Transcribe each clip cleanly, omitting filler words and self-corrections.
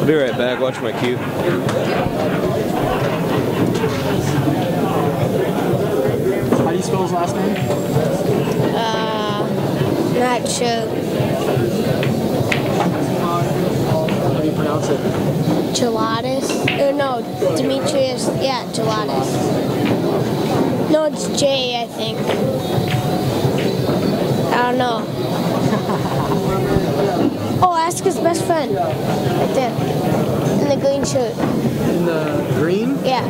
be right back. Watch my cue. How do you spell his last name? Not sure. How do you pronounce it? Jelatis? No, Demetrius. Yeah, Jelatis. No, it's J, I think. I don't know. Oh, ask his best friend. Right there. In the green shirt. In the green? Yeah.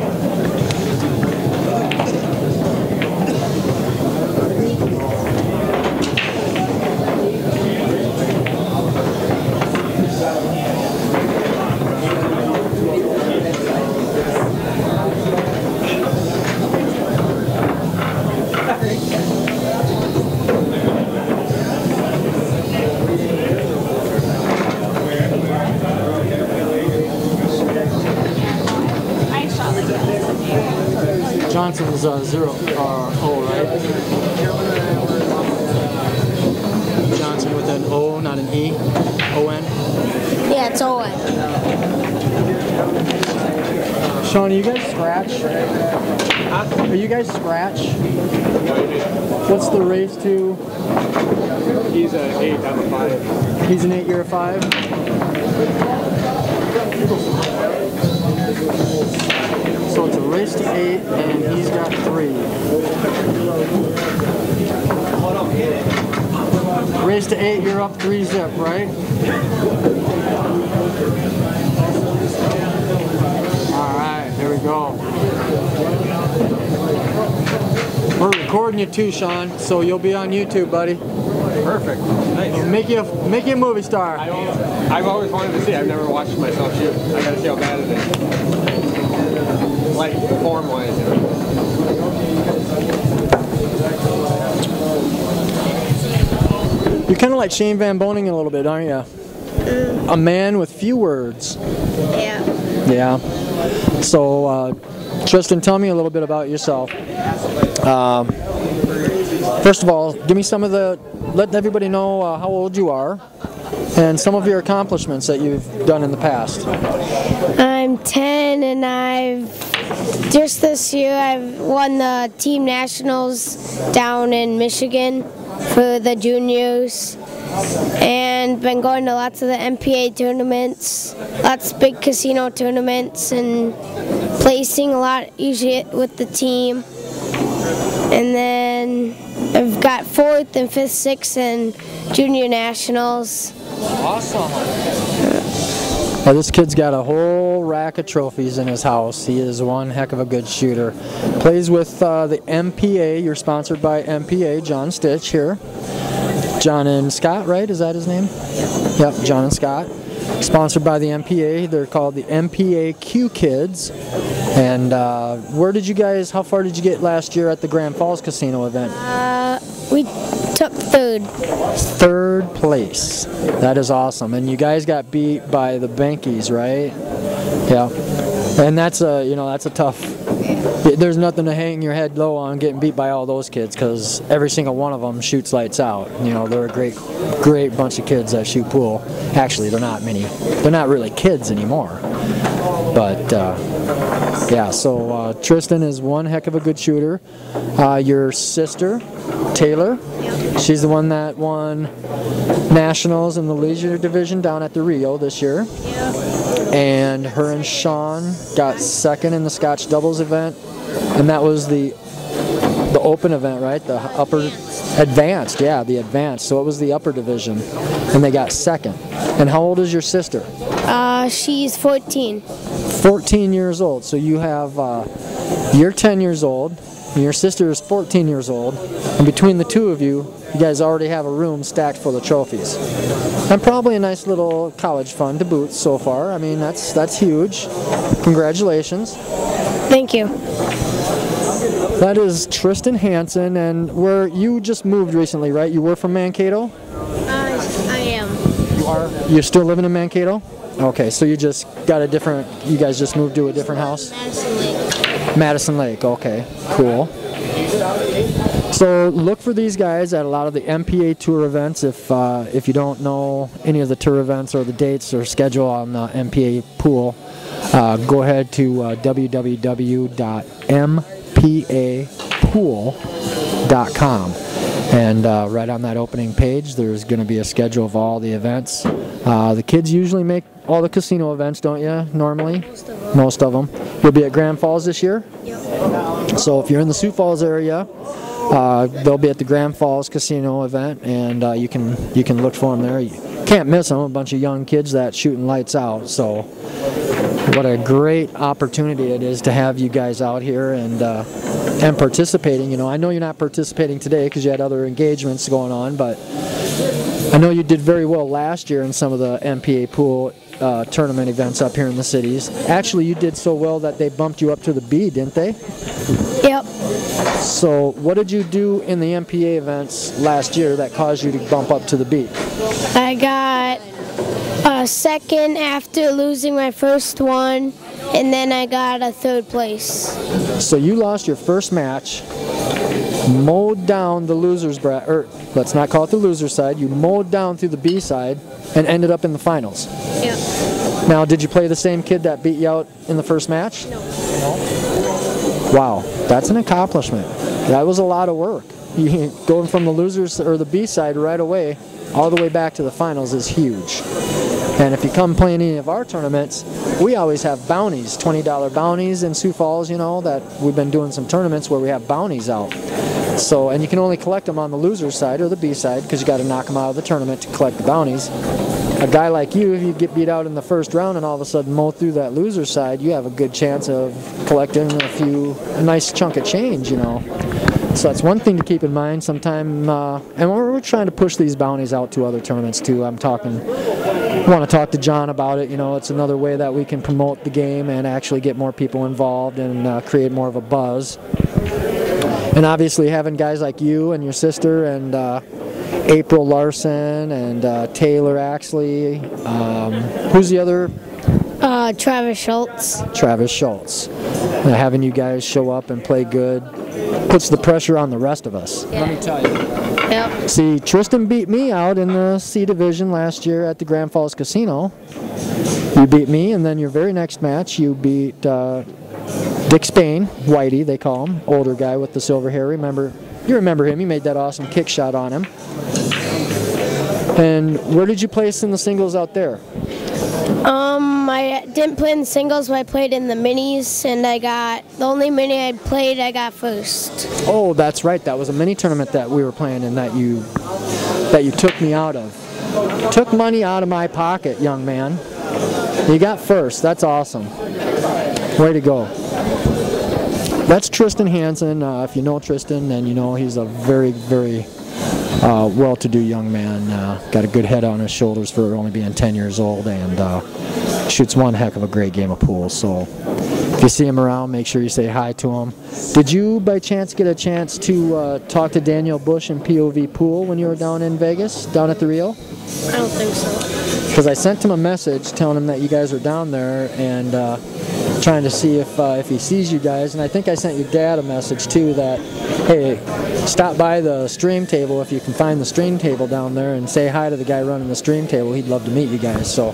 Johnson's 0 O, right? Johnson with an O, not an E. O-N? Yeah, it's Owen. Sean, are you guys scratch? Are you guys scratch? What's the race to? He's an 8, I'm a 5. He's an 8, you're a 5? So it's a race to 8, and he's got 3. Race to 8, you're up 3 zip, right? Alright, here we go. We're recording you too, Sean, so you'll be on YouTube, buddy. Perfect. Nice. We'll make you a movie star. I've always wanted to see. I've never watched myself shoot. I gotta see how bad it is. Like form-wise. You're kind of like Shane Van Boning a little bit, aren't you? A man with few words. Yeah. Yeah. So, Tristan, tell me a little bit about yourself. First of all, give me some of let everybody know how old you are and some of your accomplishments that you've done in the past. I'm 10 and just this year I've won the team nationals down in Michigan for the juniors and been going to lots of the MPA tournaments, lots of big casino tournaments and placing a lot usually with the team. And then I've got 4th and 5th, 6th and junior nationals. Awesome. Well, this kid's got a whole rack of trophies in his house. He is one heck of a good shooter. Plays with the MPA. You're sponsored by MPA, John Stitch here. John and Scott, right? Is that his name? Yep, John and Scott. Sponsored by the MPA. They're called the MPA Q Kids. And how far did you get last year at the Grand Falls Casino event? We took 3rd. 3rd place. That is awesome. And you guys got beat by the Bankies, right? Yeah. And that's a tough. There's nothing to hang your head low on getting beat by all those kids because every single one of them shoots lights out. You know, they're a great bunch of kids that shoot pool. Actually, they're not really kids anymore. But yeah, so Tristan is one heck of a good shooter. Your sister, Taylor, she's the one that won nationals in the leisure division down at the Rio this year. Yeah. And her and Sean got 2nd in the Scotch doubles event, and that was the open event, right? The upper advanced, yeah, the advanced. So it was the upper division, and they got 2nd. And how old is your sister? She's 14. 14 years old. So you have, you're 10 years old, and your sister is 14 years old, and between the two of you, you guys already have a room stacked full of trophies. And probably a nice little college fund to boot so far. I mean, that's huge. Congratulations. Thank you. That is Tristan Hansen, and you just moved recently, right? You were from Mankato? I am. You are? You're still living in Mankato? Okay, so you guys just moved to a different house? Madison Lake. Madison Lake, okay, cool. So look for these guys at a lot of the MPA Tour events. If you don't know any of the tour events or the dates or schedule on the MPA pool, go ahead to www.mpapool.com. And right on that opening page, there's going to be a schedule of all the events. The kids usually make all the casino events, don't you, normally? Most of them. You'll be at Grand Falls this year? Yep. So if you're in the Sioux Falls area, they'll be at the Grand Falls Casino event, and you can look for them there. You can't miss them. A bunch of young kids that shooting lights out. So what a great opportunity it is to have you guys out here and participating. You know, I know you're not participating today because you had other engagements going on, but I know you did very well last year in some of the MPA pool tournament events up here in the cities. Actually, you did so well that they bumped you up to the B, didn't they? Yep. So what did you do in the MPA events last year that caused you to bump up to the B? I got a second after losing my first one, and then I got a third place. So you lost your first match, mowed down the loser's bracket, or let's not call it the loser side, you mowed down through the B side and ended up in the finals. Yep. Now, did you play the same kid that beat you out in the first match? No. Wow, that's an accomplishment. That was a lot of work. Going from the losers or the B side right away all the way back to the finals is huge. And if you come play any of our tournaments, we always have bounties, $20 bounties in Sioux Falls, you know, that we've been doing some tournaments where we have bounties out. So, and you can only collect them on the loser side or the B side because you got to knock them out of the tournament to collect the bounties. A guy like you, if you get beat out in the first round and all of a sudden mow through that loser side, you have a good chance of collecting a nice chunk of change, you know. So that's one thing to keep in mind sometime, and we're trying to push these bounties out to other tournaments too. Want to talk to John about it. You know, it's another way that we can promote the game and actually get more people involved and create more of a buzz. And obviously having guys like you and your sister and April Larson and Taylor Axley. Who's the other? Travis Schultz. Travis Schultz. Having you guys show up and play good puts the pressure on the rest of us. Yeah. Let me tell you. Yep. See, Tristan beat me out in the C division last year at the Grand Falls Casino. You beat me, and then your very next match, you beat Dick Spain, Whitey, they call him, older guy with the silver hair. You remember him? You made that awesome kick shot on him. And where did you place in the singles out there? I didn't play in the singles, but I played in the minis, and the only mini I played, I got first. Oh, that's right. That was a mini tournament that we were playing in that you took me out of. Took money out of my pocket, young man. You got first. That's awesome. Way to go. That's Tristan Hansen. If you know Tristan, then you know he's a very, very well-to-do young man. Got a good head on his shoulders for only being 10 years old, and shoots one heck of a great game of pool. So if you see him around, make sure you say hi to him. Did you, by chance, get a chance to talk to Daniel Bush in POV Pool when you were down in Vegas, down at the Rio? I don't think so. Because I sent him a message telling him that you guys are down there and trying to see if he sees you guys. And I think I sent your dad a message too that, hey, stop by the stream table if you can find the stream table down there and say hi to the guy running the stream table. He'd love to meet you guys. So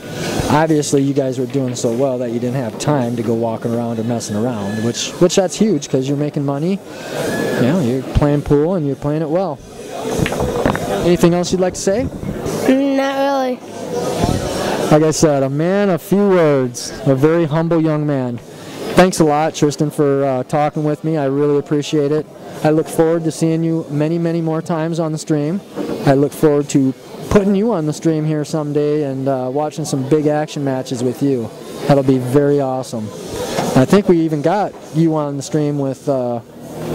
obviously you guys were doing so well that you didn't have time to go walking around or messing around, which that's huge because you're making money. You know, you're playing pool and you're playing it well. Anything else you'd like to say? Not really. Like I said, a man of few words, a very humble young man. Thanks a lot, Tristan, for talking with me. I really appreciate it. I look forward to seeing you many, many more times on the stream. I look forward to putting you on the stream here someday and watching some big action matches with you. That'll be very awesome. I think we even got you on the stream with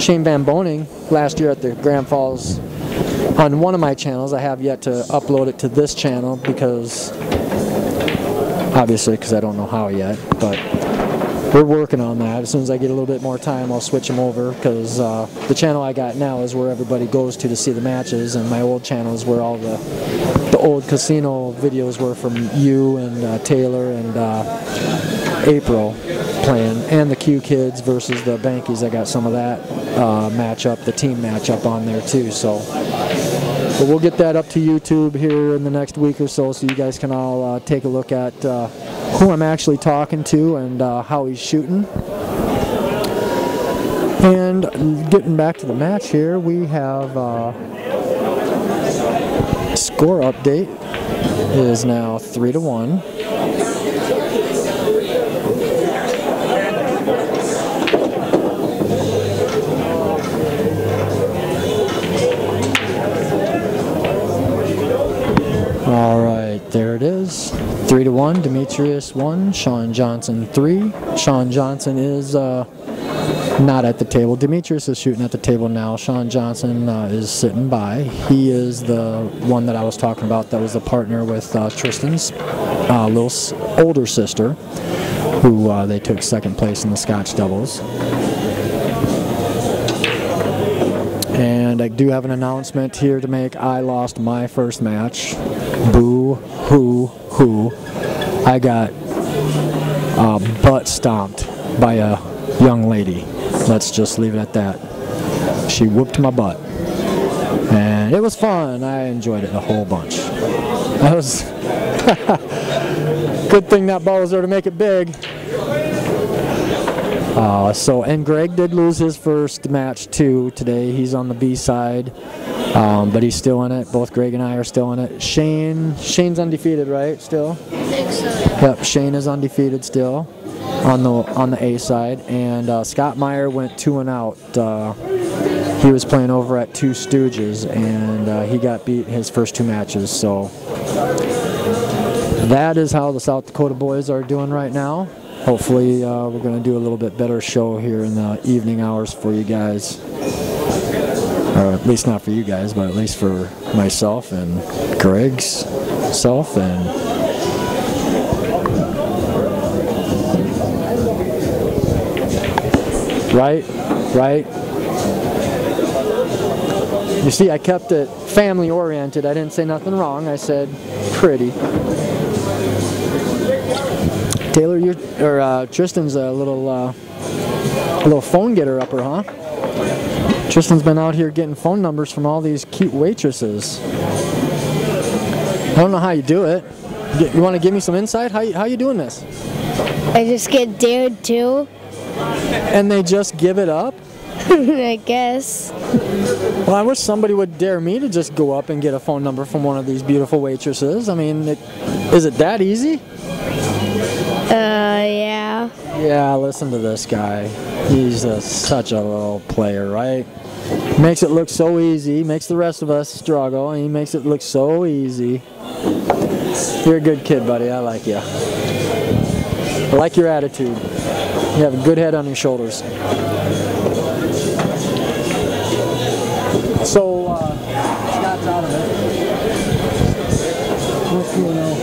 Shane Van Boning last year at the Grand Falls on one of my channels. I have yet to upload it to this channel because obviously because I don't know how yet, but we're working on that. As soon as I get a little bit more time, I'll switch them over because the channel I got now is where everybody goes to see the matches, and my old channel is where all the old casino videos were from you and Taylor and April playing, and the Q Kids versus the Bankies. I got some of that matchup, the team matchup on there too. So, but we'll get that up to YouTube here in the next week or so you guys can all take a look at who I'm actually talking to and how he's shooting. And getting back to the match here, we have score update is now 3-1. All right, there it is. 3-1. Demetrius 1, Sean Johnson 3. Sean Johnson is not at the table. Demetrius is shooting at the table now. Sean Johnson is sitting by. He is the one that I was talking about that was the partner with Tristan's little older sister, who they took second place in the Scotch doubles. And I do have an announcement here to make. I lost my first match. Boo, hoo. I got butt stomped by a young lady. Let's just leave it at that. She whooped my butt. And it was fun. I enjoyed it a whole bunch. That was good thing that ball was there to make it big. And Greg did lose his first match too today. He's on the B side, but he's still in it. Both Greg and I are still in it. Shane's undefeated, right? Still? I think so. Yep, Shane is undefeated still on the A side, and Scott Meyer went 2-out. He was playing over at Two Stooges, and he got beat his first two matches. So that is how the South Dakota boys are doing right now. Hopefully we're going to do a little bit better show here in the evening hours for you guys. Or at least not for you guys, but at least for myself and Greg's self and right. You see, I kept it family oriented. I didn't say nothing wrong. I said pretty. Taylor, Tristan's a little phone getter upper, huh? Tristan's been out here getting phone numbers from all these cute waitresses. I don't know how you do it. You want to give me some insight? How you doing this? I just get dared to. And they just give it up? I guess. Well, I wish somebody would dare me to just go up and get a phone number from one of these beautiful waitresses. I mean, is it that easy? Yeah. Yeah, listen to this guy. He's such a little player, right? Makes it look so easy. Makes the rest of us struggle, and he makes it look so easy. You're a good kid, buddy. I like you. I like your attitude. You have a good head on your shoulders. So, Scott's out of it. What's going on?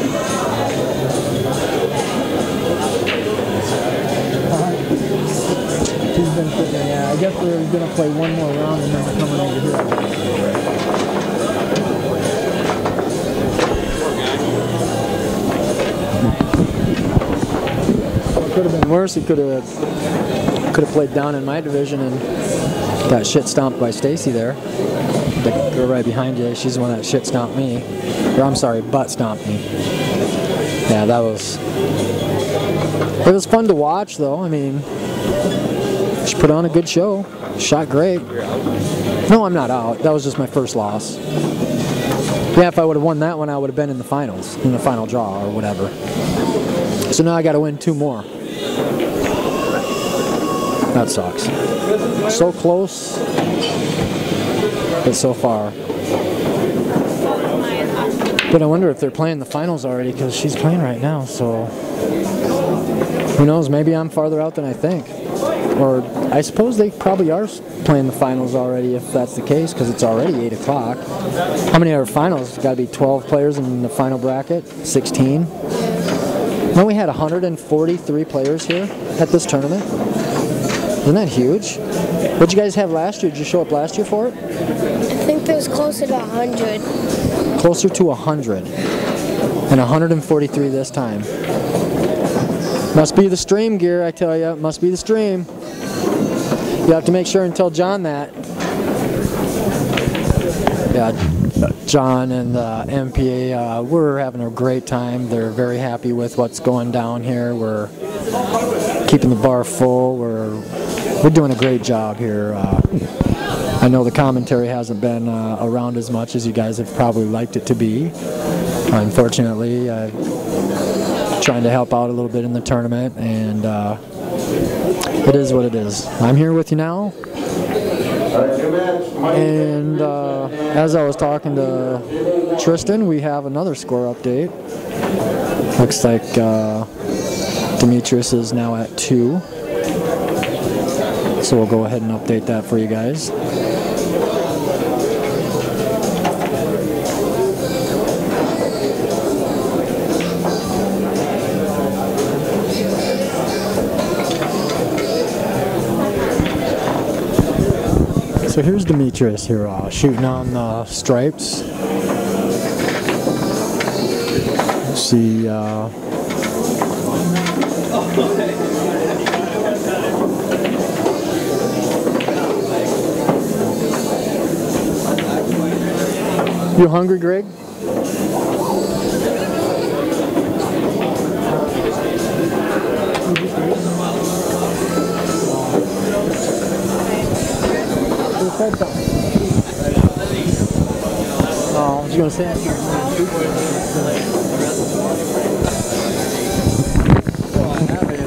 He's been sitting there. Yeah, I guess we're going to play one more round and then we're coming over here. It could have been worse. He could have played down in my division and got shit stomped by Stacy there. The girl right behind you, she's the one that shit stomped me. Or I'm sorry, butt stomped me. Yeah, it was fun to watch though. I mean, she put on a good show. Shot great. No, I'm not out. That was just my first loss. Yeah, if I would have won that one, I would have been in the finals, in the final draw or whatever. So now I got to win 2 more. That sucks. So close, but so far. But I wonder if they're playing the finals already, because she's playing right now, so who knows, maybe I'm farther out than I think. Or I suppose they probably are playing the finals already if that's the case, because it's already 8 o'clock. How many are finals? Got to be 12 players in the final bracket? 16? No, we had 143 players here at this tournament. Isn't that huge? What'd you guys have last year? Did you show up last year for it? I think there's closer to 100. Closer to 100. And 143 this time. Must be the stream gear, I tell you. Must be the stream. You have to make sure and tell John that. Yeah, John and the MPA, we're having a great time. They're very happy with what's going down here. We're keeping the bar full. We're doing a great job here. I know the commentary hasn't been around as much as you guys have probably liked it to be. Unfortunately, trying to help out a little bit in the tournament, and it is what it is. I'm here with you now, and as I was talking to Tristan, we have another score update. Looks like Demetrius is now at 2, so we'll go ahead and update that for you guys. So here's Demetrius here, shooting on the stripes. Let's see. You hungry, Greg? Oh, I was going to say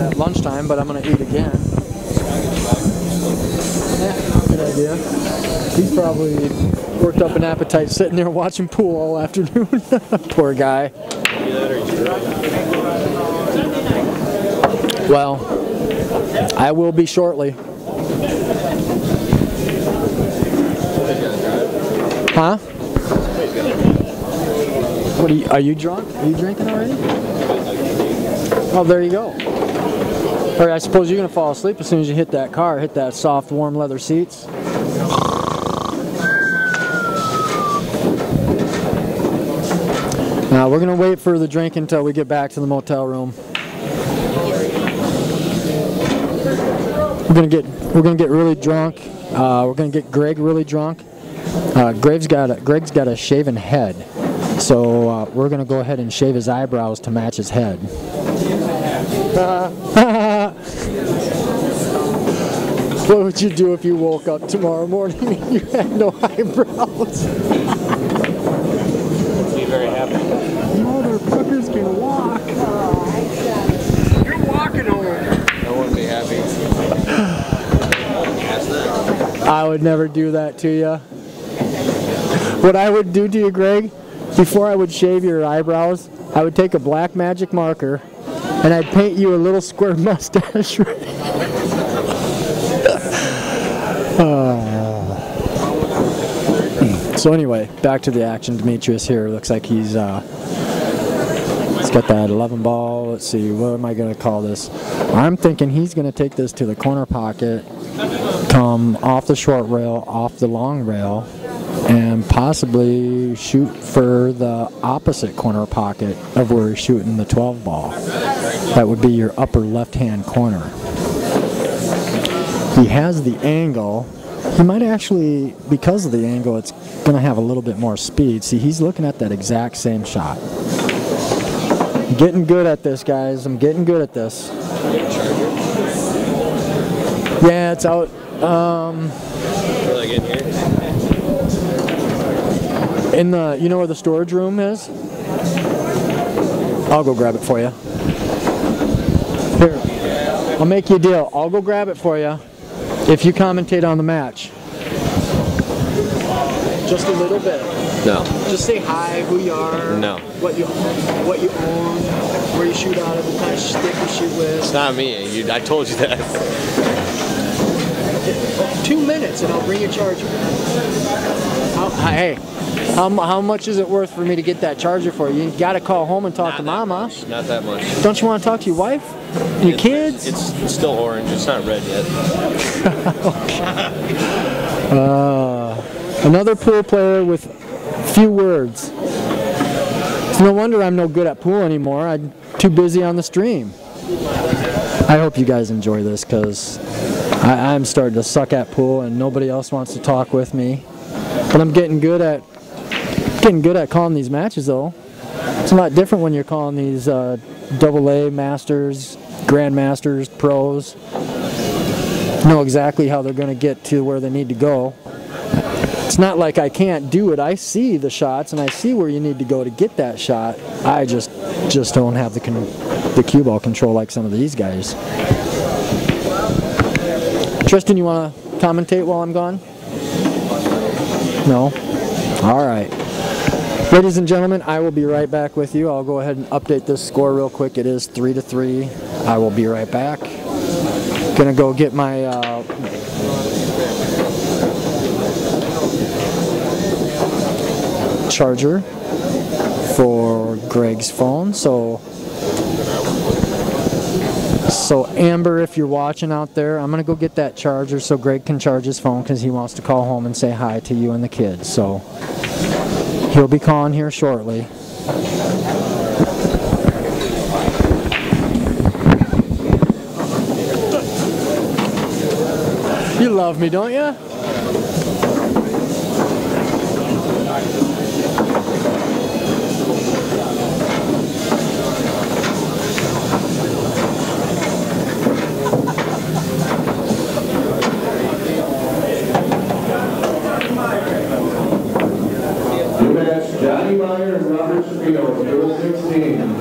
at lunchtime, but I'm going to eat again. Yeah, good idea. He's probably worked up an appetite sitting there watching pool all afternoon. Poor guy. Well, I will be shortly. Huh? What are you drunk? Are you drinking already? Oh, there you go. Or I suppose you're gonna fall asleep as soon as you hit that car, hit that soft, warm leather seats. Now we're gonna wait for the drink until we get back to the motel room. We're gonna get really drunk. We're gonna get Greg really drunk. Greg's got a shaven head, so we're gonna go ahead and shave his eyebrows to match his head. What would you do if you woke up tomorrow morning and you had no eyebrows? Be very happy. Motherfuckers can walk. You're walking over. I wouldn't be happy. I would never do that to you. What I would do to you, Greg, before I would shave your eyebrows, I would take a black magic marker and I'd paint you a little square mustache. So anyway, back to the action. Demetrius here. Looks like he's got that 11 ball. Let's see, what am I going to call this? I'm thinking he's going to take this to the corner pocket, come off the short rail, off the long rail, and possibly shoot for the opposite corner pocket of where he's shooting the 12 ball. That would be your upper left-hand corner. He has the angle. He might actually, because of the angle, it's going to have a little bit more speed. See, he's looking at that exact same shot. I'm getting good at this, guys. I'm getting good at this. Yeah, it's out. Like in here? In the, you know where the storage room is? I'll go grab it for you. Here, I'll make you a deal. I'll go grab it for you if you commentate on the match. Just a little bit. No. Just say hi, who you are. No. What you own, where you shoot out of, the kind of stick you shoot with. It's not me. I told you that. 2 minutes and I'll bring you a charger. Hey, how much is it worth for me to get that charger for you? You got to call home and talk to Mama. Much. Not that much. Don't you want to talk to your wife? Your kids? It's still orange. It's not red yet. Another pool player with few words. It's no wonder I'm no good at pool anymore. I'm too busy on the stream. I hope you guys enjoy this, because I'm starting to suck at pool and nobody else wants to talk with me. But I'm getting good at calling these matches, though. It's a lot different when you're calling these AA Masters, Grandmasters, Pros. Know exactly how they're going to get to where they need to go. It's not like I can't do it. I see the shots and I see where you need to go to get that shot. I just don't have the cue ball control like some of these guys. Tristan, you want to commentate while I'm gone? No? All right. Ladies and gentlemen, I will be right back with you. I'll go ahead and update this score real quick. It is 3-3. I will be right back. Gonna go get my charger for Greg's phone. So Amber, if you're watching out there, I'm gonna go get that charger so Greg can charge his phone, because he wants to call home and say hi to you and the kids. So he'll be calling here shortly. You love me, don't you? Johnny Meyer and Robert Shapiro, number 16.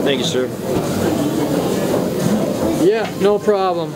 Thank you, sir. Yeah, no problem.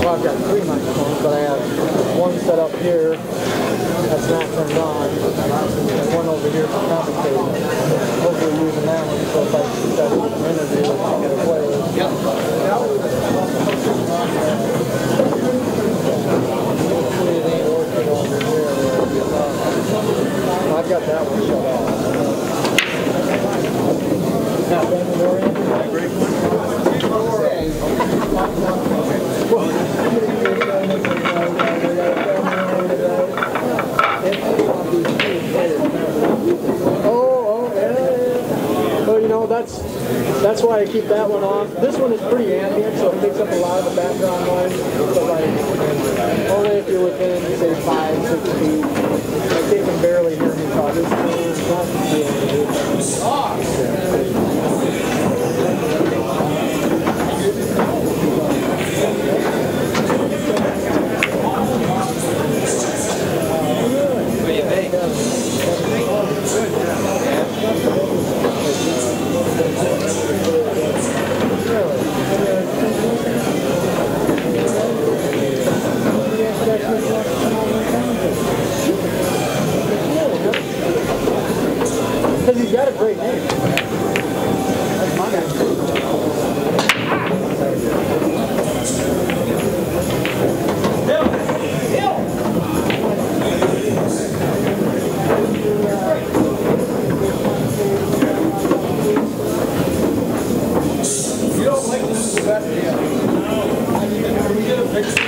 I've got 3 microphones, but I have one set up here that's not turned on, and one over here for commentating. Hopefully using that one, so if I set up an interview, That's why I keep that one off. This one is pretty ambient, so it picks up a lot of the background noise. But like, only if you're within, say, 5-6 feet. Like, they can barely hear me talk. This is not because he's got a great name. That's my name. You don't like this the best yet. Can we get a picture?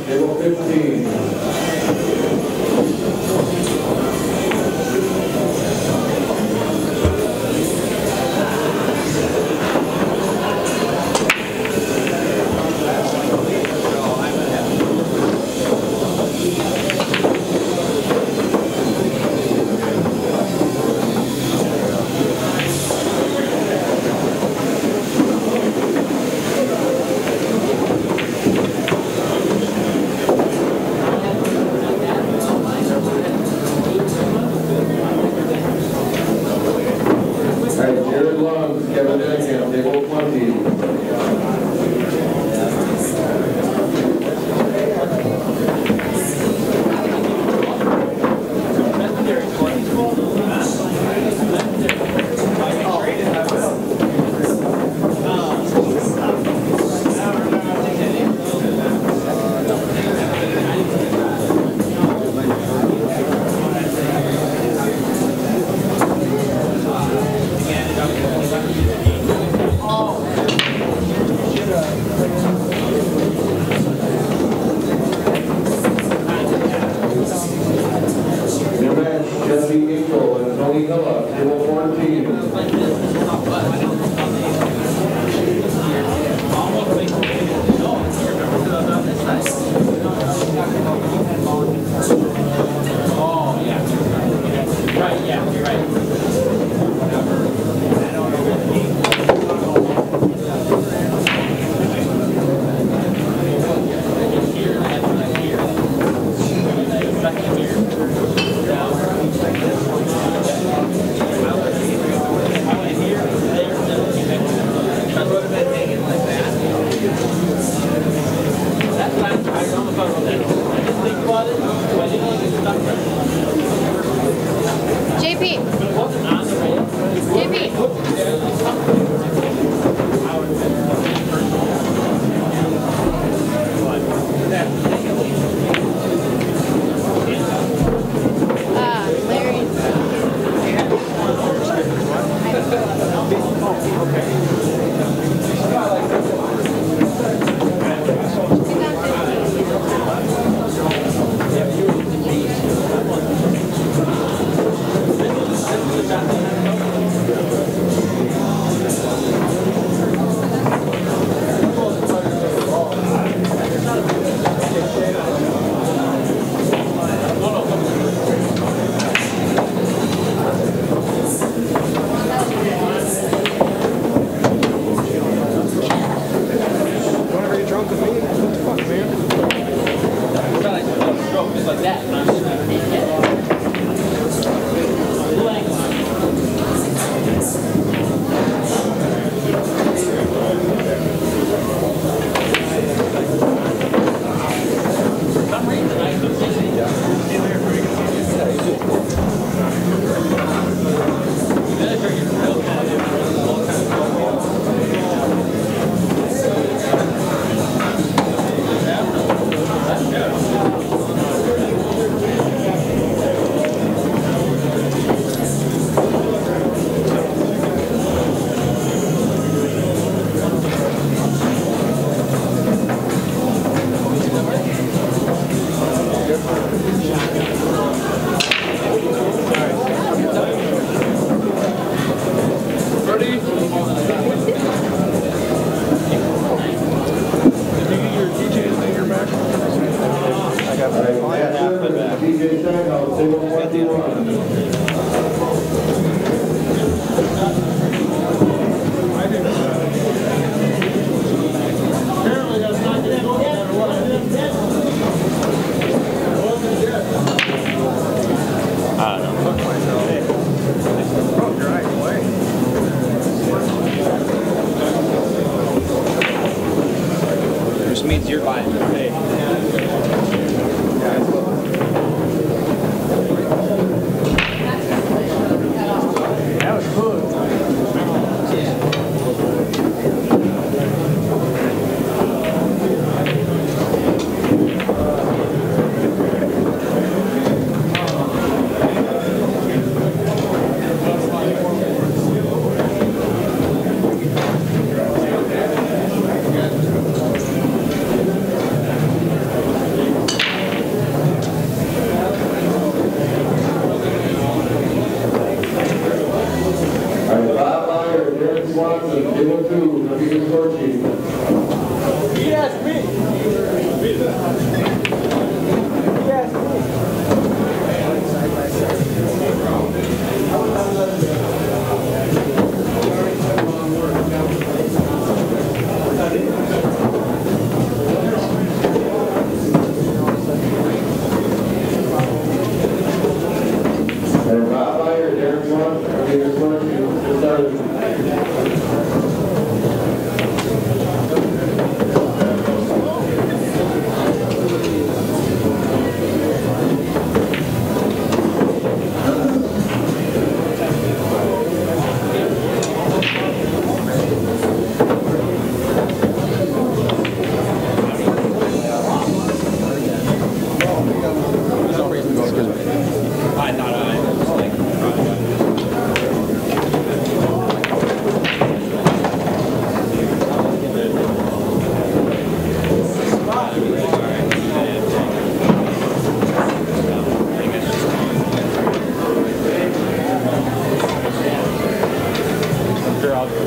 Table 15. Means you're buying. Hey. That was cool.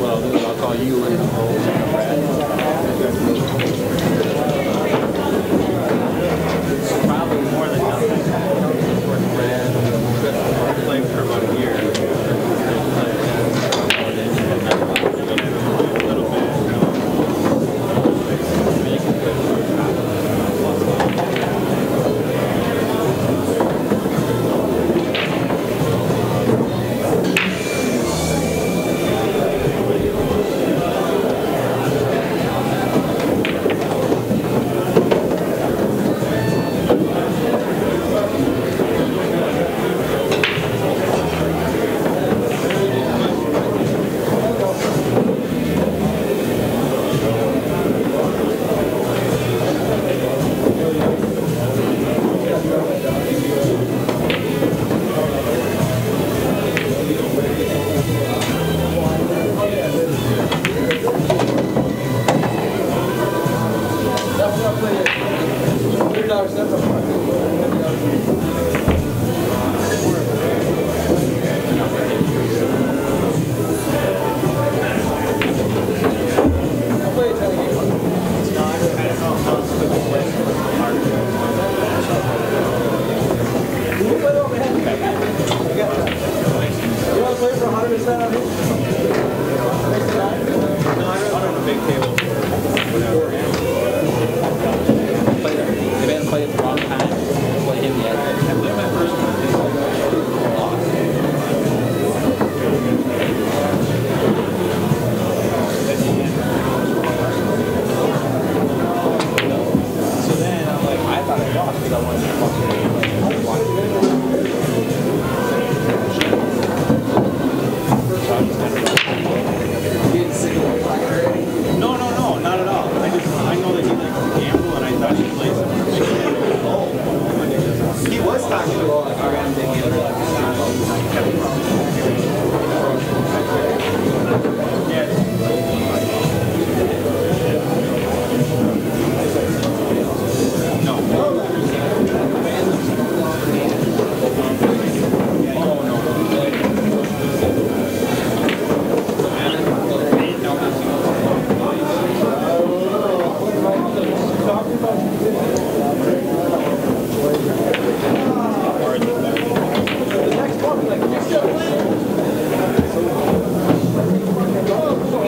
I'll call you and Probably more than nothing. I played for about a year.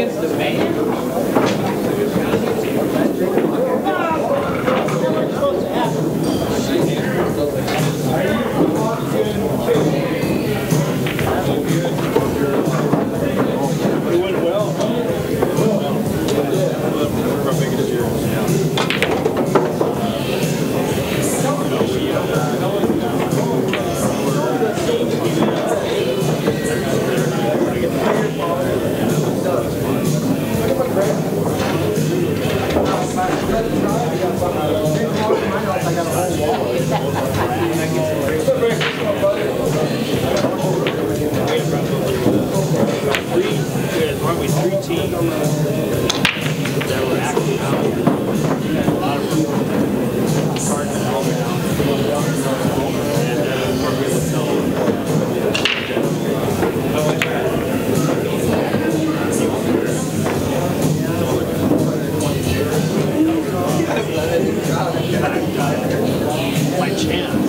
against the man. Aren't we 3 teams that were actually out here? A lot of them starting to help out. And we're really selling. My chance.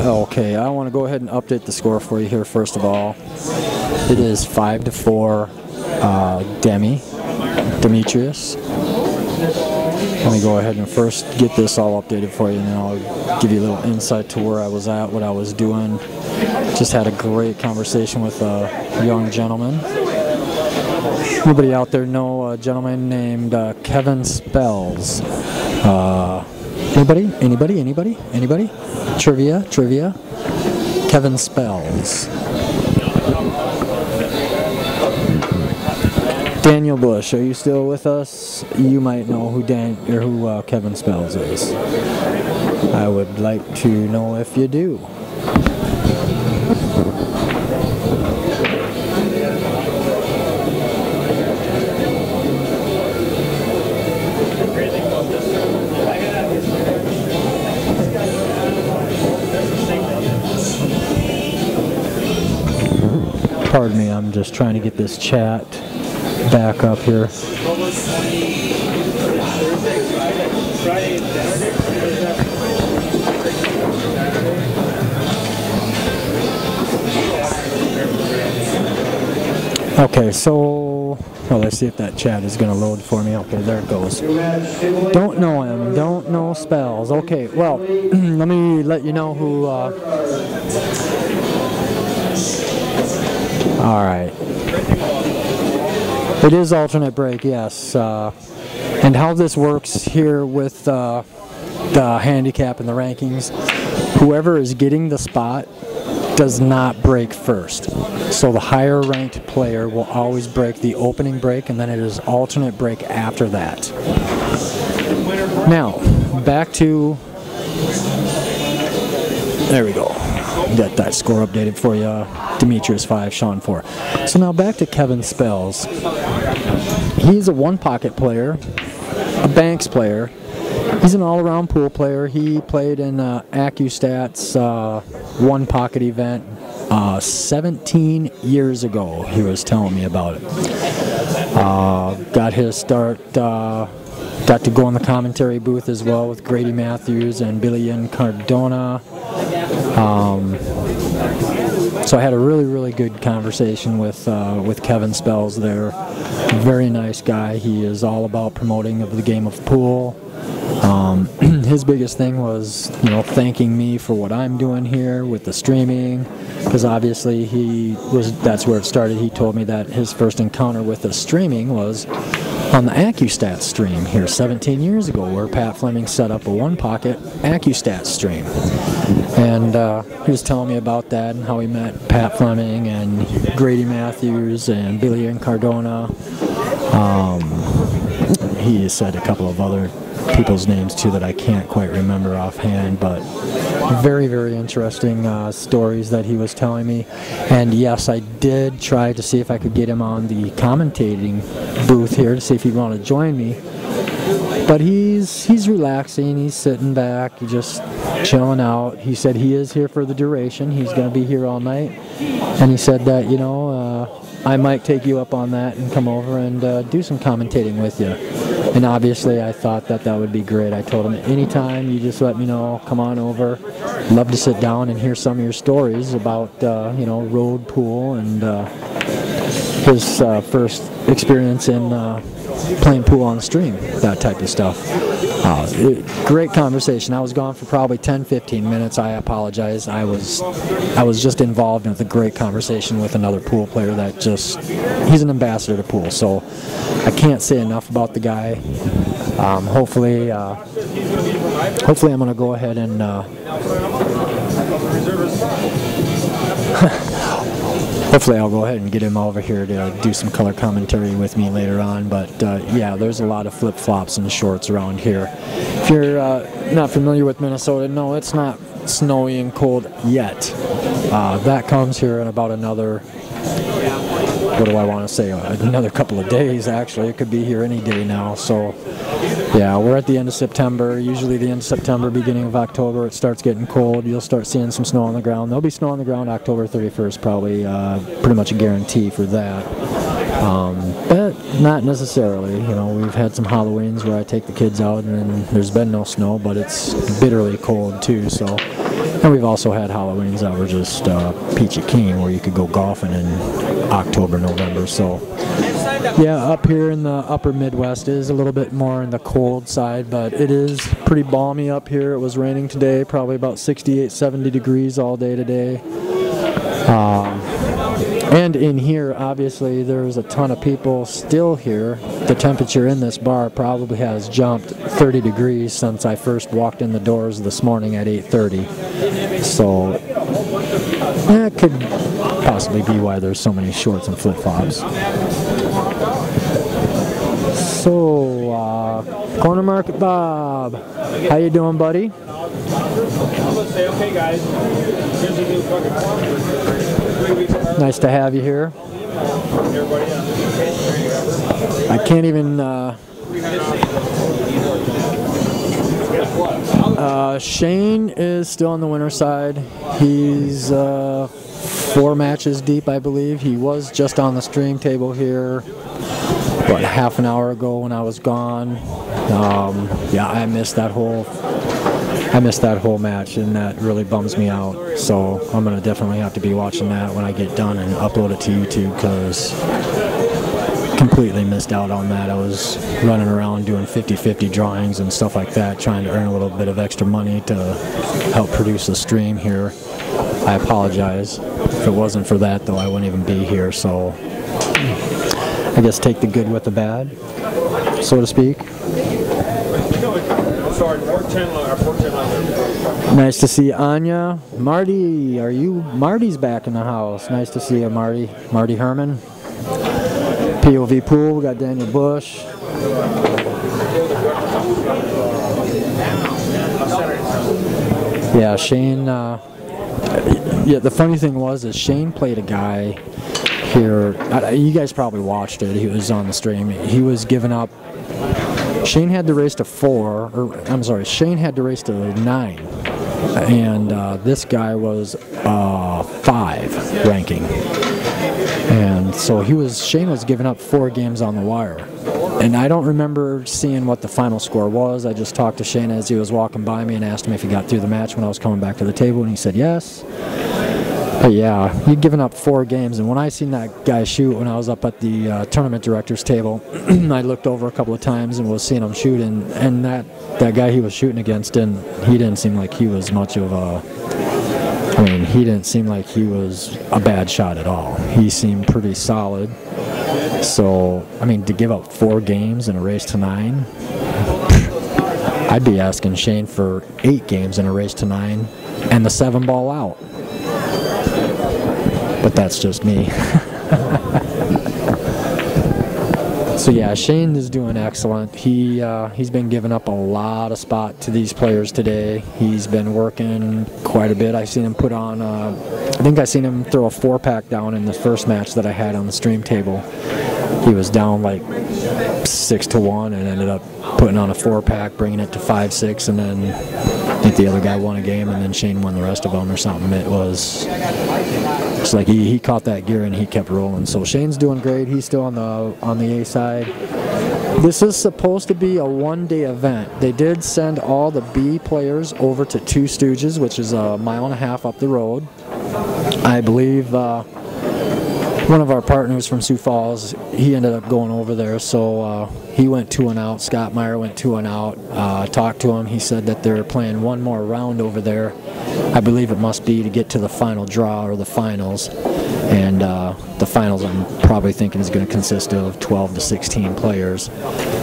Okay, I want to go ahead and update the score for you here first of all. It is 5-4 Demetrius. Let me go ahead and first get this all updated for you, and then I'll give you a little insight to where I was at, what I was doing, Just had a great conversation with a young gentleman. Anybody out there know a gentleman named Kevin Spells? Anybody? Trivia? Kevin Spells. Daniel Bush, are you still with us? You might know who Kevin Spells is. I would like to know if you do. Pardon me, I'm just trying to get this chat back up here. Okay, so let's see if that chat is going to load for me. Okay, there it goes. Don't know him, don't know Spells. Okay, well, let me let you know who... All right. It is alternate break, yes. And how this works here with the handicap and the rankings, whoever is getting the spot does not break first. So the higher ranked player will always break the opening break, and then it is alternate break after that. Now, back to... There we go. Got that score updated for you. Demetrius 5, Sean 4. So now back to Kevin Spells. He's a one-pocket player, a banks player. He's an all-around pool player. He played in AccuStats one-pocket event 17 years ago. He was telling me about it. Got his start, got to go in the commentary booth as well with Grady Matthews and Billy Cardona. So I had a really good conversation with Kevin Spells there. Very nice guy. He is all about promoting of the game of pool. His biggest thing was, thanking me for what I'm doing here with the streaming, because obviously that's where it started. He told me that his first encounter with the streaming was on the AccuStats stream here 17 years ago, where Pat Fleming set up a one-pocket AccuStats stream. And he was telling me about that and how he met Pat Fleming and Grady Matthews and Billy Cardona. He said a couple of other people's names too that I can't quite remember offhand, but very interesting stories that he was telling me. And yes, I did try to see if I could get him on the commentating booth here to see if he'd want to join me, but he's relaxing, he's sitting back, he's just chilling out. He said he is here for the duration, he's going to be here all night, and he said that I might take you up on that and come over and do some commentating with you. And obviously I thought that would be great. I told him, anytime you just let me know, come on over. Love to sit down and hear some of your stories about road pool and his first experience in playing pool on the stream, that type of stuff. Great conversation. I was gone for probably 10-15 minutes. I apologize. I was just involved in a great conversation with another pool player that he's an ambassador to pool, so I can't say enough about the guy. Hopefully I'm going to go ahead and hopefully I'll go ahead and get him over here to do some color commentary with me later on. But yeah, there's a lot of flip-flops and shorts around here. If you're not familiar with Minnesota, no, it's not snowy and cold yet. That comes here in about another, what do I want to say, another couple of days actually. It could be here any day now. So yeah, we're at the end of September. Usually the end of September, beginning of October, it starts getting cold. You'll start seeing some snow on the ground. There'll be snow on the ground October 31st, probably pretty much a guarantee for that. But not necessarily. We've had some Halloweens where I take the kids out and there's been no snow, but it's bitterly cold too. So, and we've also had Halloweens that were just peachy keen, where you could go golfing in October, November. So yeah, up here in the upper Midwest is a little bit more on the cold side, but it is pretty balmy up here. It was raining today, probably about 68, 70 degrees all day today. And in here, obviously, there's a ton of people still here. The temperature in this bar probably has jumped 30 degrees since I first walked in the doors this morning at 8:30. So that could possibly be why there's so many shorts and flip-flops. So, Corner Market Bob, how you doing, buddy? I'm gonna say, okay, guys, here's a new fucking farm. Nice to have you here. I can't even. Shane is still on the winner's side. He's 4 matches deep, I believe. He was just on the stream table here, what, half an hour ago when I was gone. Yeah, I missed that whole match, and that really bums me out. So I'm gonna definitely have to be watching that when I get done and upload it to YouTube, because completely missed out on that. I was running around doing 50-50 drawings and stuff like that, trying to earn a little bit of extra money to help produce the stream here. I apologize. If it wasn't for that, though, I wouldn't even be here. So I guess take the good with the bad, so to speak. Nice to see Anya. Marty, Marty's back in the house. Nice to see you, Marty. Marty Herman. POV Pool, we got Daniel Bush. Yeah, Shane, yeah, the funny thing was is Shane played a guy here. You guys probably watched it. He was on the stream. He was giving up. Shane had to race to 4, or I'm sorry, Shane had to race to 9, and this guy was 5 ranking, and so Shane was giving up 4 games on the wire, and I don't remember seeing what the final score was. I just talked to Shane as he was walking by me and asked him if he got through the match when I was coming back to the table, and he said yes. But yeah, he'd given up 4 games, and when I seen that guy shoot when I was up at the tournament director's table, I looked over a couple of times and was seeing him shoot, and that guy he was shooting against, he didn't seem like he was much of a, I mean, he didn't seem like he was a bad shot at all. He seemed pretty solid. So, I mean, to give up 4 games in a race to 9, I'd be asking Shane for 8 games in a race to 9 and the 7-ball out. But that's just me. So yeah, Shane is doing excellent. He's been giving up a lot of spot to these players today. He's been working quite a bit. I've seen him put on, I think I seen him throw a 4-pack down in the first match that I had on the stream table. He was down like 6-1 and ended up putting on a 4-pack, bringing it to 5-6, and then I think the other guy won a game, and then Shane won the rest of them or something. It was just like he caught that gear and he kept rolling. So Shane's doing great. He's still on the A side. This is supposed to be a 1-day event. They did send all the B players over to Two Stooges, which is a 1.5 miles up the road. I believe one of our partners from Sioux Falls, he ended up going over there, so he went 2-0. Scott Meyer went 2-0. Talked to him. He said that they're playing one more round over there. I believe it must be to get to the final draw or the finals. And the finals, I'm probably thinking, is going to consist of 12 to 16 players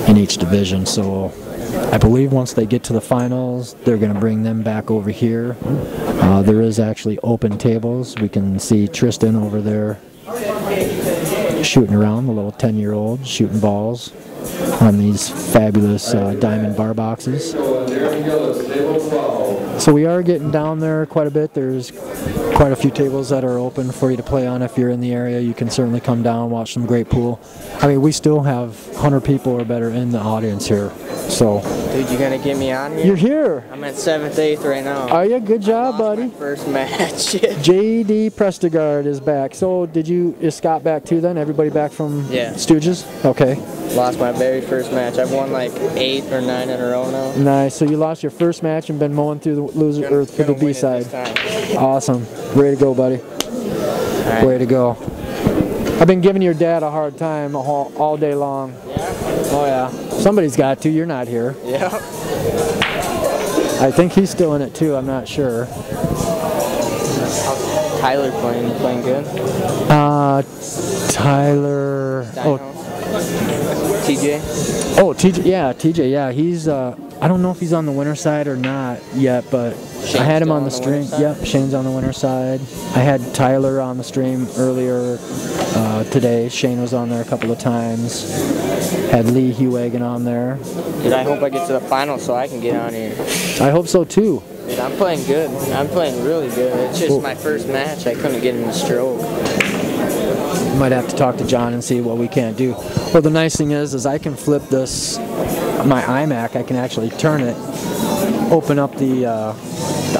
in each division. So I believe once they get to the finals, they're going to bring them back over here. There is actually open tables. We can see Tristan over there shooting around, the little 10-year-old shooting balls on these fabulous diamond bar boxes. So we are getting down there quite a bit. There's quite a few tables that are open for you to play on. If you're in the area, you can certainly come down, watch some great pool. I mean, we still have 100 people or better in the audience here. So, dude, you gonna get me on here? You're here. I'm at 7th, 8th right now. Are you? Good job, buddy. My first match. J.D. Prestegard is back. So, is Scott back too then? Everybody back from Stooges? Okay. Lost my very first match. I've won like 8 or 9 in a row now. Nice. So you lost your first match and been mowing through the loser or through the B side. Awesome. Way to go, buddy. Right. Way to go. I've been giving your dad a hard time all day long. Yeah. Oh yeah. Somebody's got to. You're not here. Yeah. I think he's still in it too. I'm not sure. Tyler playing good? Tyler. Dino. TJ? Oh, TJ. Yeah, TJ. Yeah, he's. I don't know if he's on the winner side or not yet, but Shane's I had him still on the stream. Yep, Shane's on the winner side. I had Tyler on the stream earlier today. Shane was on there a couple of times. Had Lee Hewagen on there. Dude, I hope I get to the final so I can get on here. I hope so too. Dude, I'm playing good. I'm playing really good. It's just my first match. I couldn't get in the stroke. Might have to talk to John and see what we can't do. Well, the nice thing is I can flip this, my iMac, I can actually turn it, open up the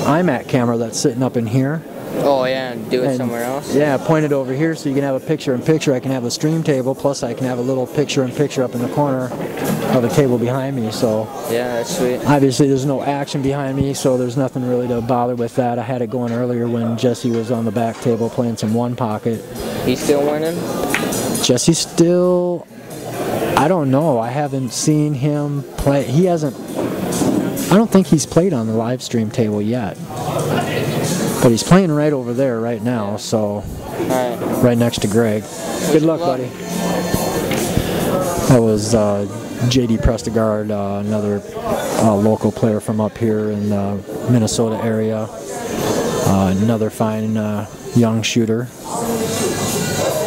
iMac camera that's sitting up in here. Oh yeah, and do it somewhere else? Yeah, point it over here so you can have a picture-in-picture. I can have the stream table, plus I can have a little picture-in-picture up in the corner of the table behind me. So yeah, that's sweet. Obviously there's no action behind me, so there's nothing really to bother with that. I had it going earlier when Jesse was on the back table playing some one pocket. He's still winning? Jesse's still, I don't know. I haven't seen him play. He hasn't, I don't think he's played on the live stream table yet. But he's playing right over there right now, so right next to Greg. Good luck, buddy. That was J.D. Prestegard, another local player from up here in the Minnesota area. Another fine young shooter.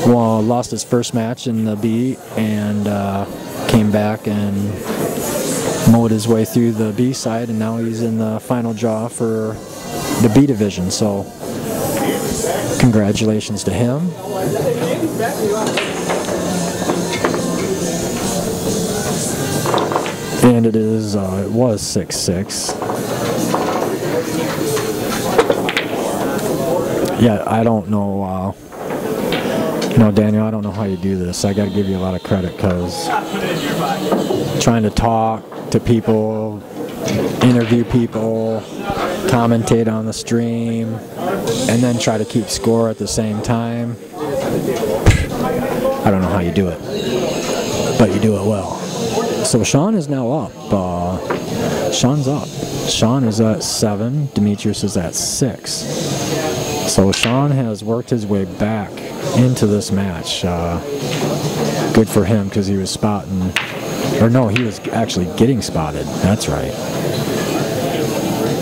Well, lost his first match in the B and came back and mowed his way through the B side, and now he's in the final draw for the B division. So congratulations to him. And it is it was 6-6. Yeah, I don't know. No, Daniel, I don't know how you do this. I got to give you a lot of credit because trying to talk to people, interview people, commentate on the stream, and then try to keep score at the same time. I don't know how you do it, but you do it well. So Sean is now up. Sean's up. Sean is at 7. Demetrius is at 6. So Sean has worked his way back into this match. Good for him because he was spotting, or no, he was actually getting spotted. That's right.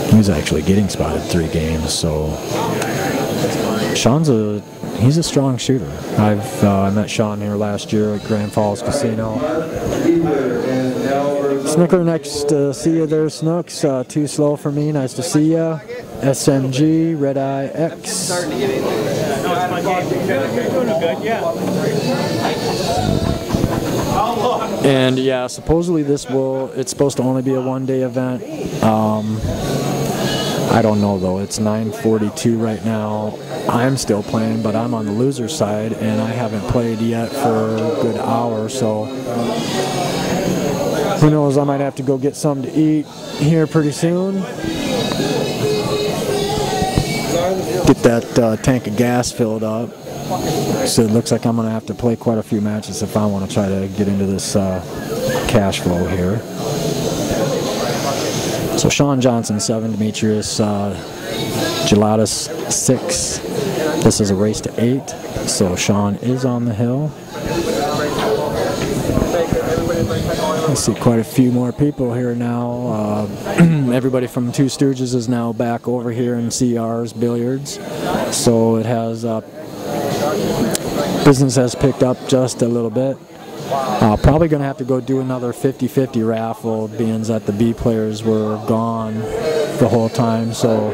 He was actually getting spotted 3 games. So Sean's he's a strong shooter. I met Sean here last year at Grand Falls Casino. Snooker, nice to see you there, Snooks. Too slow for me. Nice to see you. SMG, Red Eye X. And yeah, supposedly it's supposed to only be a 1-day event. I don't know though. It's 9:42 right now. I'm still playing, but I'm on the loser side, and I haven't played yet for a good hour, so who knows, I might have to go get something to eat here pretty soon. Get that tank of gas filled up. So it looks like I'm going to have to play quite a few matches if I want to try to get into this cash flow here. So Sean Johnson 7, Demetrius Jelatis 6. This is a race to 8. So Sean is on the hill. I see quite a few more people here now. Everybody from Two Stooges is now back over here in CR's Billiards. So it has business has picked up just a little bit. Probably going to have to go do another 50-50 raffle, being that the B players were gone the whole time. So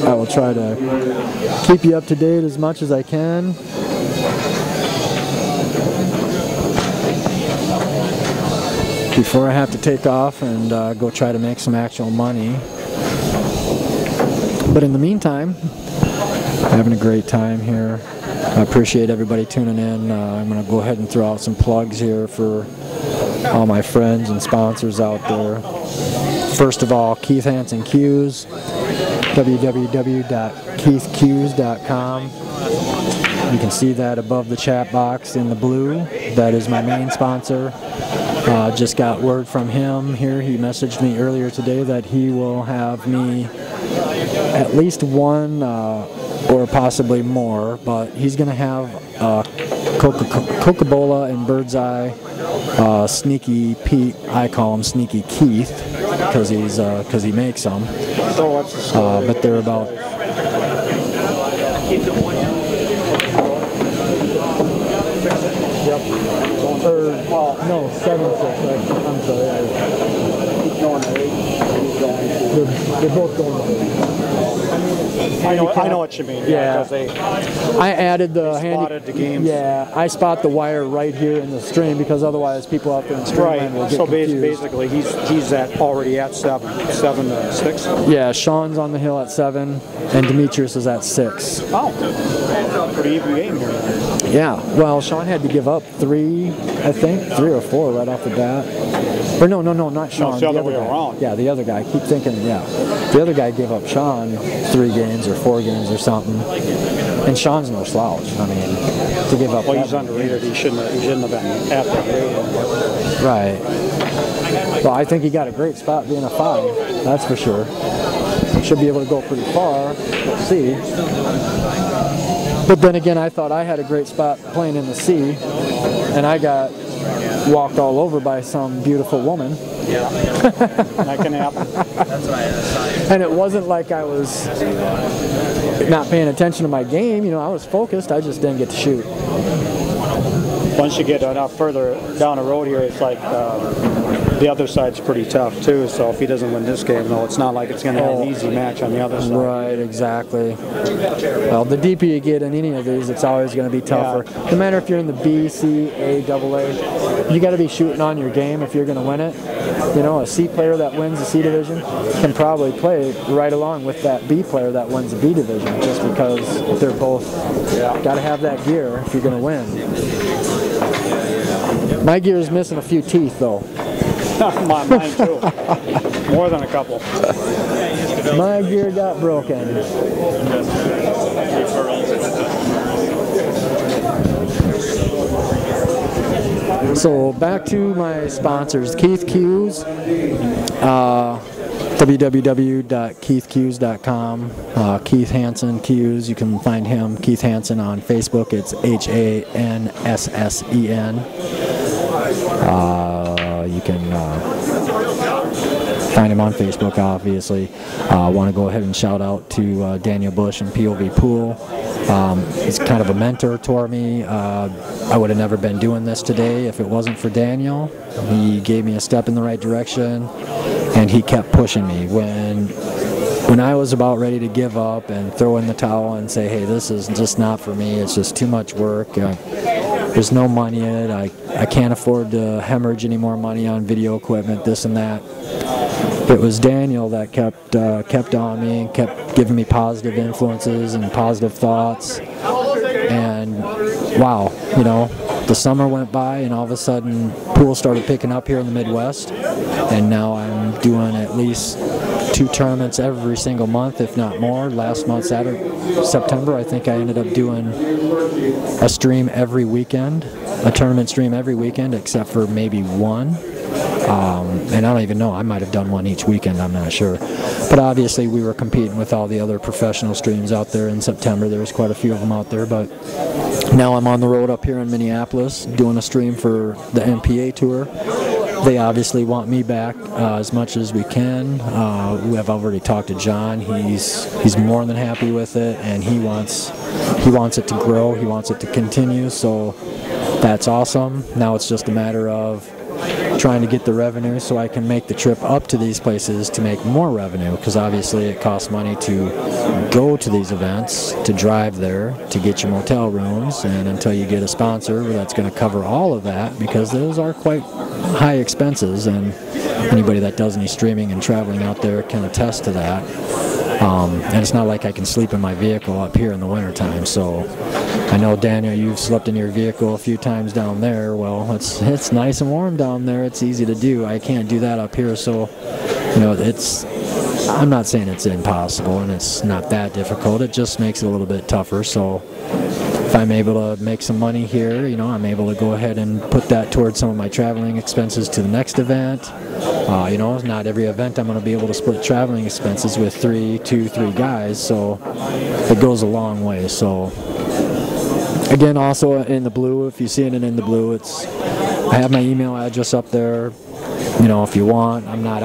I will try to keep you up to date as much as I can. Before I have to take off and go try to make some actual money. But in the meantime, having a great time here. I appreciate everybody tuning in. I'm going to go ahead and throw out some plugs here for all my friends and sponsors out there. First of all, Keith Hansen Cues, www.keithcues.com. You can see that above the chat box in the blue. That is my main sponsor. Just got word from him here. He messaged me earlier today that he will have me at least one or possibly more, but he's going to have Coca-Cola and Bird's Eye, Sneaky Pete. I call him Sneaky Keith because he makes them. But they're about. Yep. No, 7-6. I'm sorry. They're both going. I know what you mean. Yeah. I added the spotted the games. Yeah, I spot the wire right here in the stream because otherwise people out there in stream right. will get so confused. Basically, he's already at 7 to 6. Yeah, Sean's on the hill at 7, and Demetrius is at 6. Oh, pretty even game here. Yeah. Well, Sean had to give up 3, I think, 3 or 4 right off the bat. Or no, not Sean. No, it's the other way guy. around. Yeah, the other guy. I keep thinking, yeah. The other guy gave up Sean 3 games or 4 games or something. And Sean's no slouch. I mean, to give up. Well, he's underrated. He shouldn't have been at that grade. Right. Well, I think he got a great spot being a 5. That's for sure. Should be able to go pretty far. We'll see. But then again, I thought I had a great spot playing in the C, and I got walked all over by some beautiful woman. Yeah, that can happen. And it wasn't like I was not paying attention to my game. You know, I was focused. I just didn't get to shoot. Once you get enough further down the road here, it's like the other side's pretty tough too. So if he doesn't win this game, though, it's not like it's going to have an easy match on the other side. Right, exactly. Well, the deeper you get in any of these, it's always going to be tougher. Yeah. No matter if you're in the B, C, A, AA, you got to be shooting on your game if you're going to win it. You know, a C player that wins the C division can probably play right along with that B player that wins the B division, just because they're both got to have that gear if you're going to win. My gear is missing a few teeth, though. Mine too. More than a couple. My gear got broken. So back to my sponsors, Keith Q's, www.keithq's.com. Keith Hansen Q's, you can find him, Keith Hansen, on Facebook. It's HANSSEN. You can find him on Facebook, obviously. I want to go ahead and shout out to Daniel Bush and POV Pool. He's kind of a mentor toward me. I would have never been doing this today if it wasn't for Daniel. He gave me a step in the right direction, and he kept pushing me. When I was about ready to give up and throw in the towel and say, hey, this is just not for me, it's just too much work, there's no money in it, I can't afford to hemorrhage any more money on video equipment, this and that. It was Daniel that kept on me and kept giving me positive influences and positive thoughts. And wow, you know, the summer went by and all of a sudden pool started picking up here in the Midwest, and now I'm doing at least 2 tournaments every single month, if not more. Last month, September, I think I ended up doing a stream every weekend, a tournament stream every weekend, except for maybe one. And I don't even know, I might have done one each weekend, I'm not sure. But obviously we were competing with all the other professional streams out there in September. There was quite a few of them out there, but now I'm on the road up here in Minneapolis doing a stream for the MPA Tour. They obviously want me back as much as we can. We have already talked to John. He's more than happy with it, and he wants it to grow. He wants it to continue, so that's awesome. Now it's just a matter of trying to get the revenue so I can make the trip up to these places to make more revenue, because obviously it costs money to go to these events, to drive there, to get your motel rooms, and until you get a sponsor that's going to cover all of that, because those are quite high expenses, and anybody that does any streaming and traveling out there can attest to that. And it's not like I can sleep in my vehicle up here in the wintertime, so I know, Daniel, you've slept in your vehicle a few times down there. Well, it's nice and warm down there. It's easy to do. I can't do that up here, so, you know, I'm not saying it's impossible, and it's not that difficult. It just makes it a little bit tougher, so if I'm able to make some money here, you know, I'm able to go ahead and put that towards some of my traveling expenses to the next event. You know, not every event I'm going to be able to split traveling expenses with 3 guys, so it goes a long way. So again, also in the blue, if you see it in the blue, I have my email address up there. You know, if you want, I'm not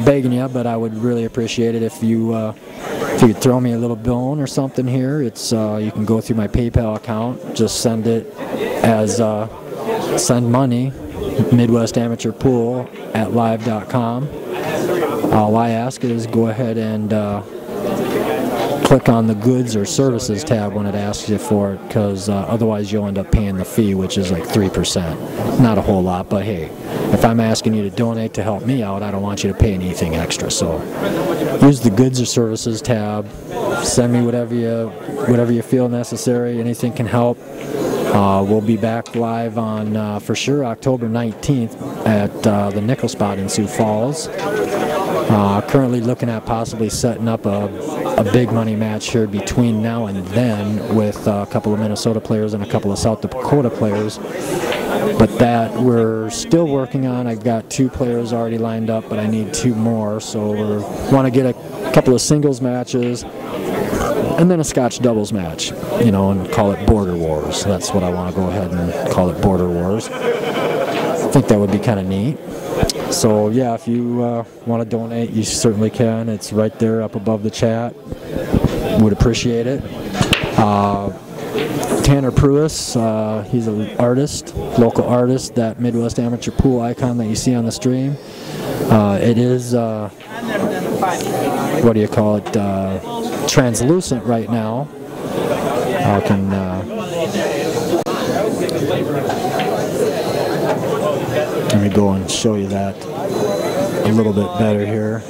begging you, but I would really appreciate it if you could throw me a little bone or something here. It's you can go through my PayPal account, just send it as send money, Midwest Amateur Pool at live.com. All I ask is go ahead and click on the goods or services tab when it asks you for it, because otherwise you'll end up paying the fee, which is like 3%. Not a whole lot, but hey, if I'm asking you to donate to help me out, I don't want you to pay anything extra. So use the goods or services tab. Send me whatever you feel necessary. Anything can help. We'll be back live on, for sure, October 19th at the Nickel Spot in Sioux Falls. Currently looking at possibly setting up a big money match here between now and then with a couple of Minnesota players and a couple of South Dakota players. But that we're still working on. I've got 2 players already lined up, but I need 2 more. So we want to get a couple of singles matches and then a Scotch doubles match, you know, and call it Border Wars. That's what I want to go ahead and call it, Border Wars. I think that would be kind of neat. So yeah, if you want to donate, you certainly can. It's right there up above the chat. Would appreciate it. Tanner Pruis, he's an artist, local artist, that Midwest Amateur Pool icon that you see on the stream. It is, what do you call it, translucent right now. I can, let me go and show you that a little bit better here.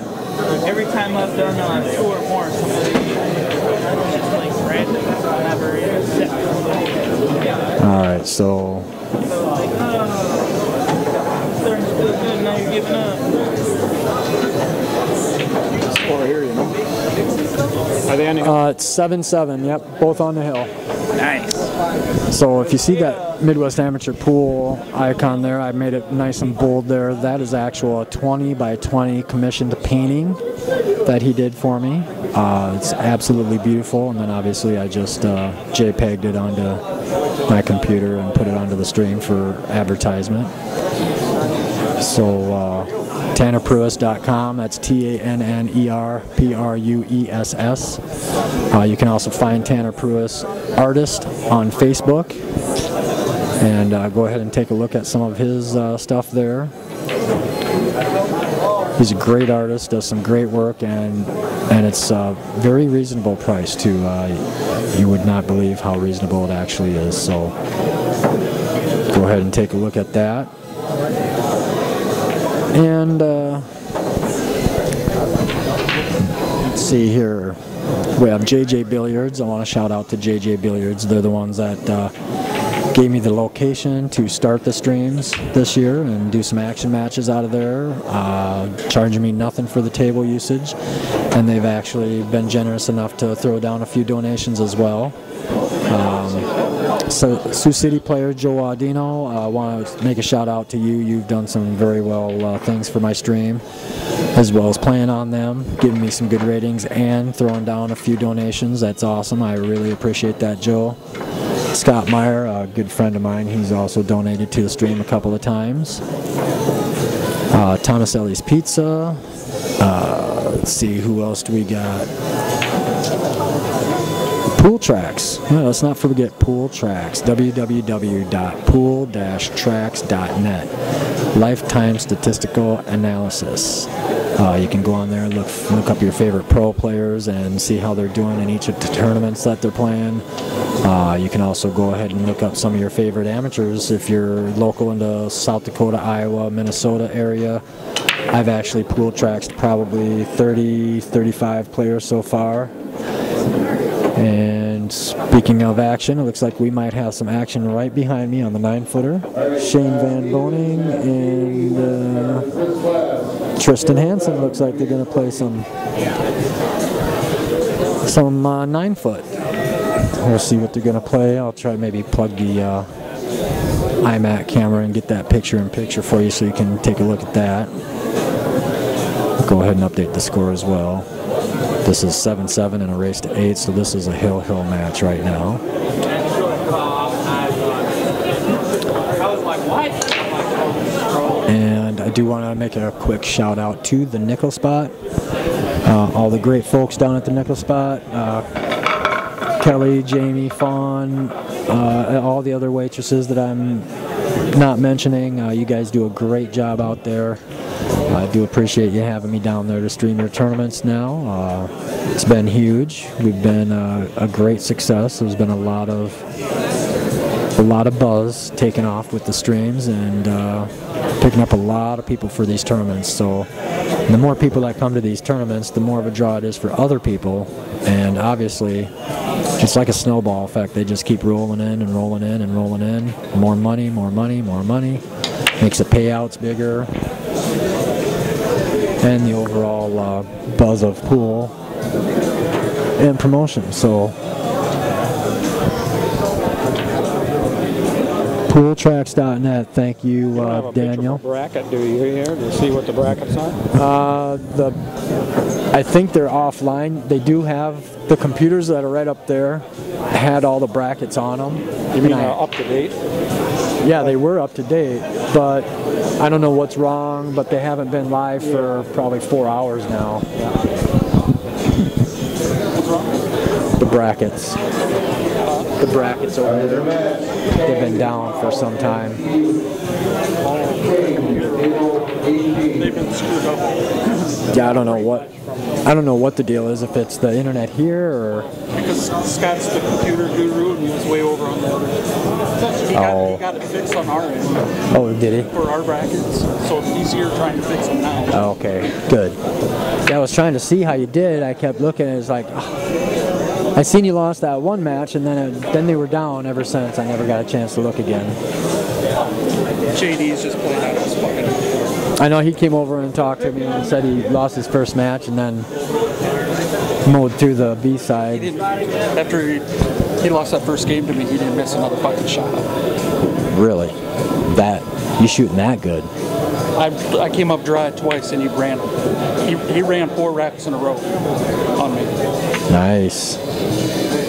Every time I've done 2 or more, somebody just like random, never accept. All right, so. Starting to feel good, now you're giving up. Score here, you know. Are they ending? It's 7-7. Yep, both on the hill. Nice. So if you see that Midwest Amateur Pool icon there, I made it nice and bold there. That is actual 20 by 20 commissioned painting that he did for me. It's absolutely beautiful, and then obviously I just JPEG'd it onto my computer and put it onto the stream for advertisement. So TannerPruis.com, that's TANNERPRUESS. You can also find Tanner Pruis Artist on Facebook, and go ahead and take a look at some of his stuff there. He's a great artist, does some great work, and it's a very reasonable price too. You would not believe how reasonable it actually is. So go ahead and take a look at that. And let's see here. We have JJ Billiards. I want to shout out to JJ Billiards. They're the ones that gave me the location to start the streams this year and do some action matches out of there, charging me nothing for the table usage, and they've actually been generous enough to throw down a few donations as well. So Sioux City player Joe Audino, I want to make a shout out to you. You've done some very well things for my stream, as well as playing on them, giving me some good ratings and throwing down a few donations. That's awesome. I really appreciate that, Joe. Scott Meyer, a good friend of mine, he's also donated to the stream a couple of times. Thomas Ellie's Pizza. Let's see, who else do we got? Pool Tracks. Let's not forget Pool Tracks. www.pool-tracks.net. Lifetime statistical analysis. You can go on there and look up your favorite pro players and see how they're doing in each of the tournaments that they're playing. You can also go ahead and look up some of your favorite amateurs if you're local in the South Dakota, Iowa, Minnesota area. I've actually pool tracked probably 30, 35 players so far. And speaking of action, it looks like we might have some action right behind me on the 9-footer. Shane Van Boning and Tristan Hansen looks like they're going to play some 9-foot. we'll see what they're going to play. I'll try to maybe plug the iMac camera and get that picture-in-picture for you so you can take a look at that. Go ahead and update the score as well. This is 7-7 in a race to 8, so this is a hill-hill match right now. And I do want to make a quick shout out to the Nickel Spot. All the great folks down at the Nickel Spot. Kelly, Jamie, Fawn, all the other waitresses that I'm not mentioning. You guys do a great job out there. I do appreciate you having me down there to stream your tournaments now. It's been huge. We've been a great success. There's been a lot of buzz taken off with the streams and picking up a lot of people for these tournaments. So the more people that come to these tournaments, the more of a draw it is for other people. And obviously, it's like a snowball effect. They just keep rolling in and rolling in and rolling in. More money, more money, more money. Makes the payouts bigger. And the overall buzz of pool and promotion. So pooltracks.net. Thank you, Daniel. Bracket, do you here to see what the brackets are? I think they're offline. They do have the computers that are right up there. Had all the brackets on them. You mean up to date? Yeah, they were up to date, but I don't know what's wrong. But they haven't been live for probably 4 hours now. The brackets. The brackets over there. They've been down for some time. They've been screwed up. Yeah, I don't know what the deal is. If it's the internet here or Because Scott's the computer guru and he was way over on the other. He got it fixed on our end. Oh, did he? For our brackets, so it's easier trying to fix them now. Oh, okay, good. Yeah, I was trying to see how you did. I kept looking. It was like, I seen you lost that one match, and then they were down ever since. I never got a chance to look again. JD's just playing out his fucking. I know he came over and talked to me and said he lost his first match and then mowed through the B side. After he lost that first game to me, he didn't miss another fucking shot. Really? You shooting that good? I came up dry twice and he ran 4 racks in a row on me. Nice.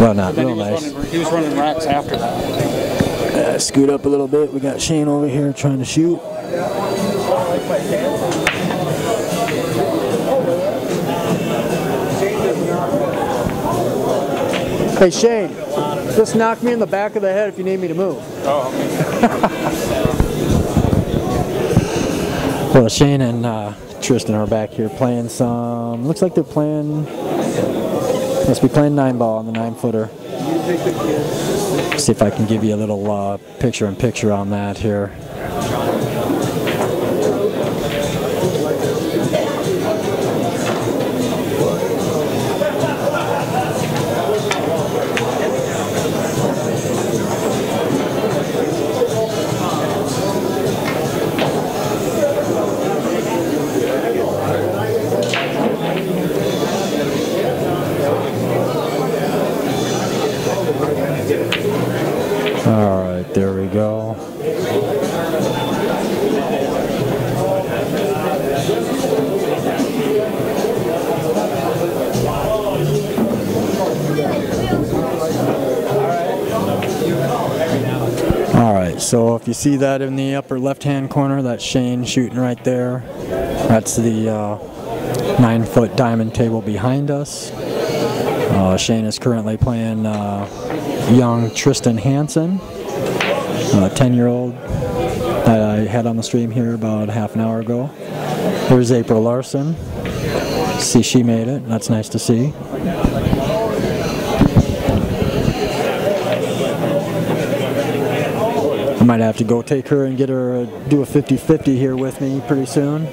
Well, not real nice. He was running racks after that. Scoot up a little bit. We got Shane over here trying to shoot. Hey Shane, just knock me in the back of the head if you need me to move. Oh, okay. Well, Shane and Tristan are back here playing some. Looks like they're playing. Must be playing 9-ball on the 9-footer. See if I can give you a little picture-in-picture on that here. Alright, there we go. Alright, so if you see that in the upper left-hand corner, that's Shane shooting right there. That's the 9-foot diamond table behind us. Shane is currently playing young Tristan Hansen, a 10-year-old that I had on the stream here about half an hour ago. There's April Larson. See, she made it. That's nice to see. I might have to go take her and get her do a 50-50 here with me pretty soon.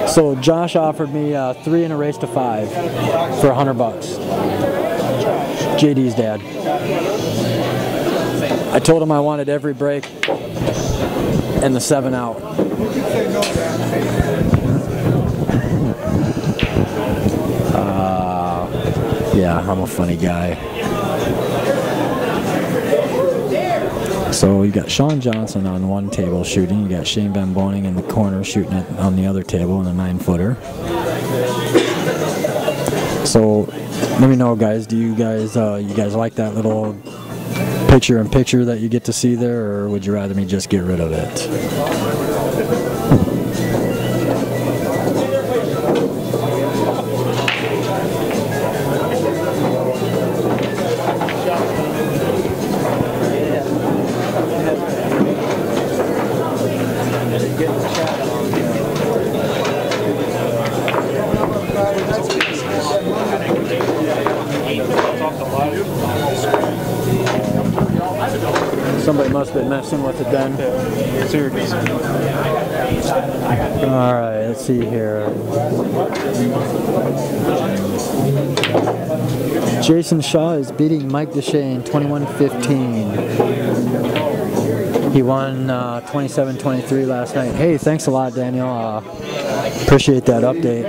So Josh offered me 3 in a race to 5 for $100. JD's dad. I told him I wanted every break and the 7 out. Yeah, I'm a funny guy. So you got Sean Johnson on one table shooting. You got Shane Van Boning in the corner shooting it on the other table in a 9-footer. So let me know, guys. Do you guys like that little picture-in-picture that you get to see there, or would you rather me just get rid of it? Somebody must have been messing with it then. Alright, let's see here. Jason Shaw is beating Mike Deshane 21-15. He won 27-23 last night. Hey, thanks a lot, Daniel. Appreciate that update.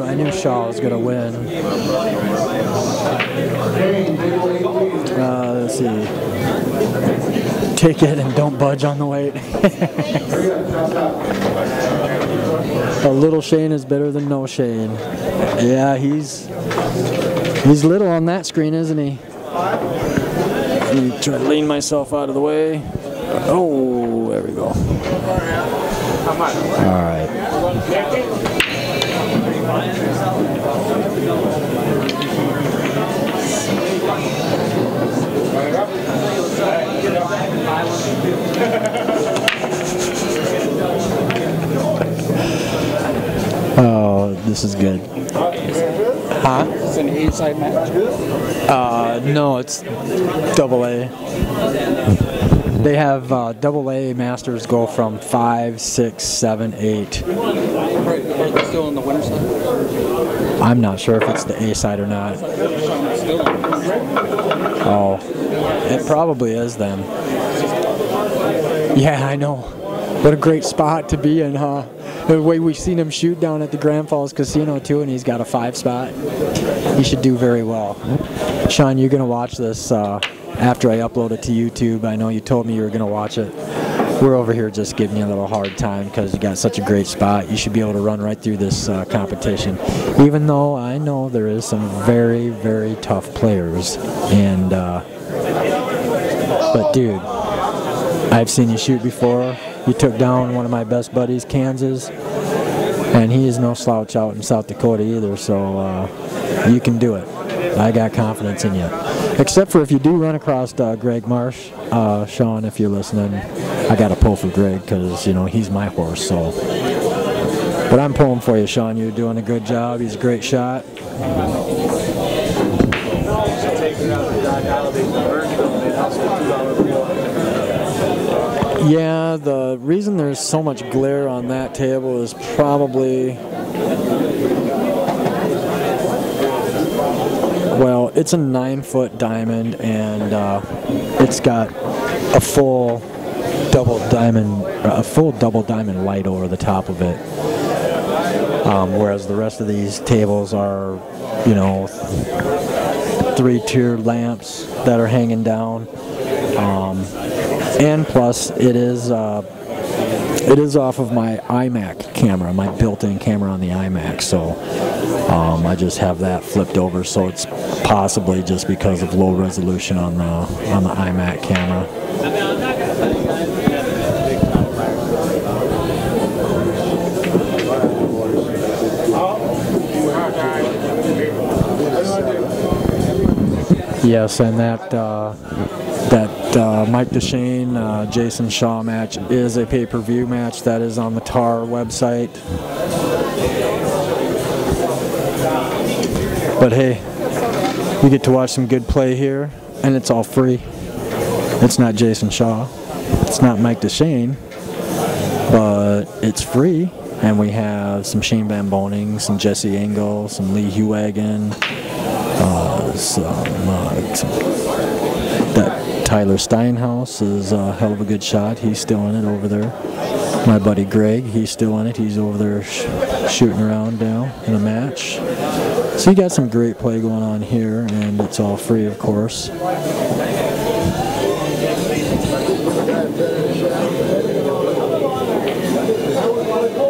I knew Shaw was gonna win. Let's see. Take it and don't budge on the weight. A little Shane is better than no Shane. Yeah, he's little on that screen, isn't he? Let me try to lean myself out of the way. Oh, there we go. All right. Oh, this is good. Huh? It's an A-side match? No, it's AA. They have AA masters go from 5, 6, 7, 8. Are they still on the winner side? I'm not sure if it's the A side or not. Oh, it probably is then. Yeah, I know. What a great spot to be in, huh? The way we've seen him shoot down at the Grand Falls Casino too, and he's got a 5 spot. He should do very well. Sean, you're gonna watch this after I upload it to YouTube. I know you told me you were gonna watch it. We're over here just giving you a little hard time because you got such a great spot. You should be able to run right through this competition. Even though I know there is some very, very tough players. And but dude, I've seen you shoot before. You took down one of my best buddies, Kansas, and he is no slouch out in South Dakota either, so you can do it. I got confidence in you. Except for if you do run across Greg Marsh, Sean, if you're listening, I got to pull for Greg because, you know, he's my horse, so. But I'm pulling for you, Sean. You're doing a good job. He's a great shot. Yeah, the reason there's so much glare on that table is probably, well, it's a 9-foot diamond and it's got a full double diamond light over the top of it. Whereas the rest of these tables are, you know, 3-tiered lamps that are hanging down. And plus, it is off of my iMac camera, my built-in camera on the iMac. So I just have that flipped over, so it's possibly just because of low resolution on the iMac camera. Yes, and that Mike Deshane, Jason Shaw match is a pay-per-view match that is on the TAR website. But hey, you get to watch some good play here, and it's all free. It's not Jason Shaw, it's not Mike Deshane, but it's free. And we have some Shane Van Boning, some Jesse Engel, some Lee Huwagen, that Tyler Steinhaus is a hell of a good shot. He's still in it over there. My buddy Greg, he's still in it. He's over there shooting around now in a match. So you got some great play going on here, and it's all free, of course.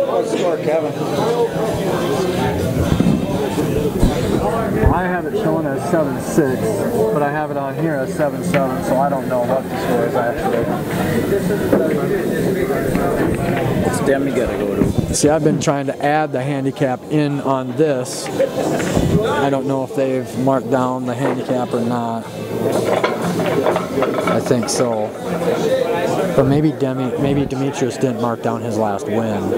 What's the score, Kevin? I have it shown as 7-6, but I have it on here as 7-7, so I don't know what the score is actually. It's Demi gotta go to. See, I've been trying to add the handicap in on this. I don't know if they've marked down the handicap or not. I think so. But maybe Demetrius didn't mark down his last win,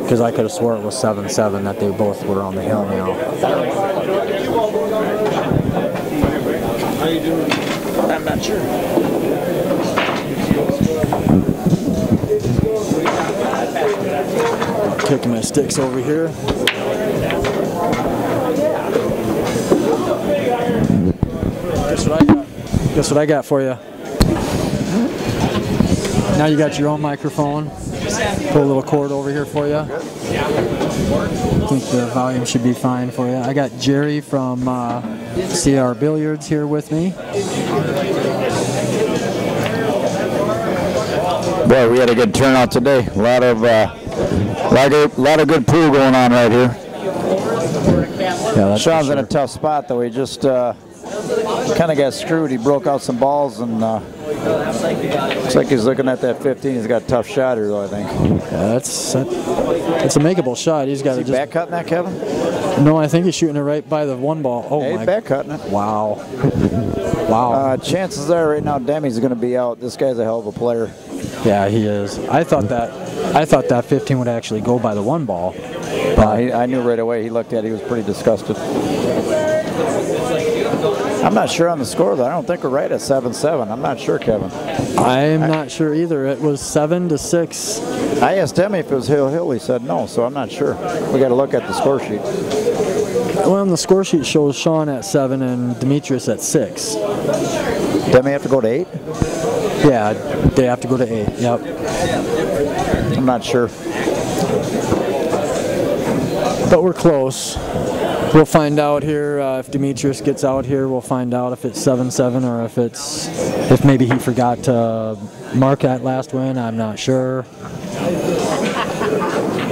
because I could have swore it was 7-7 that they both were on the hill now. I'm not sure. Kicking my sticks over here. Guess what I got for you? Now you got your own microphone. Put a little cord over here for you. I think the volume should be fine for you. I got Jerry from CR Billiards here with me. Boy, we had a good turnout today. A lot of good pool going on right here. Yeah, Sean's in a tough spot though. He just kind of got screwed. He broke out some balls and looks like he's looking at that 15. He's got a tough shot here though, I think. Yeah, it's a makeable shot. He's got to just back cutting that, Kevin? No, I think he's shooting it right by the one ball. Oh yeah, my! He's back cutting it. Wow. Wow. Chances are right now Demi's going to be out. This guy's a hell of a player. Yeah, he is. I thought that 15 would actually go by the one ball. But I knew right away. He looked at it. He was pretty disgusted. I'm not sure on the score though. I don't think we're right at 7-7. I'm not sure, Kevin. I'm not sure either. It was 7-6. I asked Demi if it was hill. He said no, so I'm not sure. We got to look at the score sheet. Well, the score sheet shows Sean at 7 and Demetrius at 6. Demi have to go to 8? Yeah, they have to go to 8. Yep. I'm not sure. But we're close. We'll find out here if Demetrius gets out here. We'll find out if it's 7-7 or if maybe he forgot to mark that last win. I'm not sure.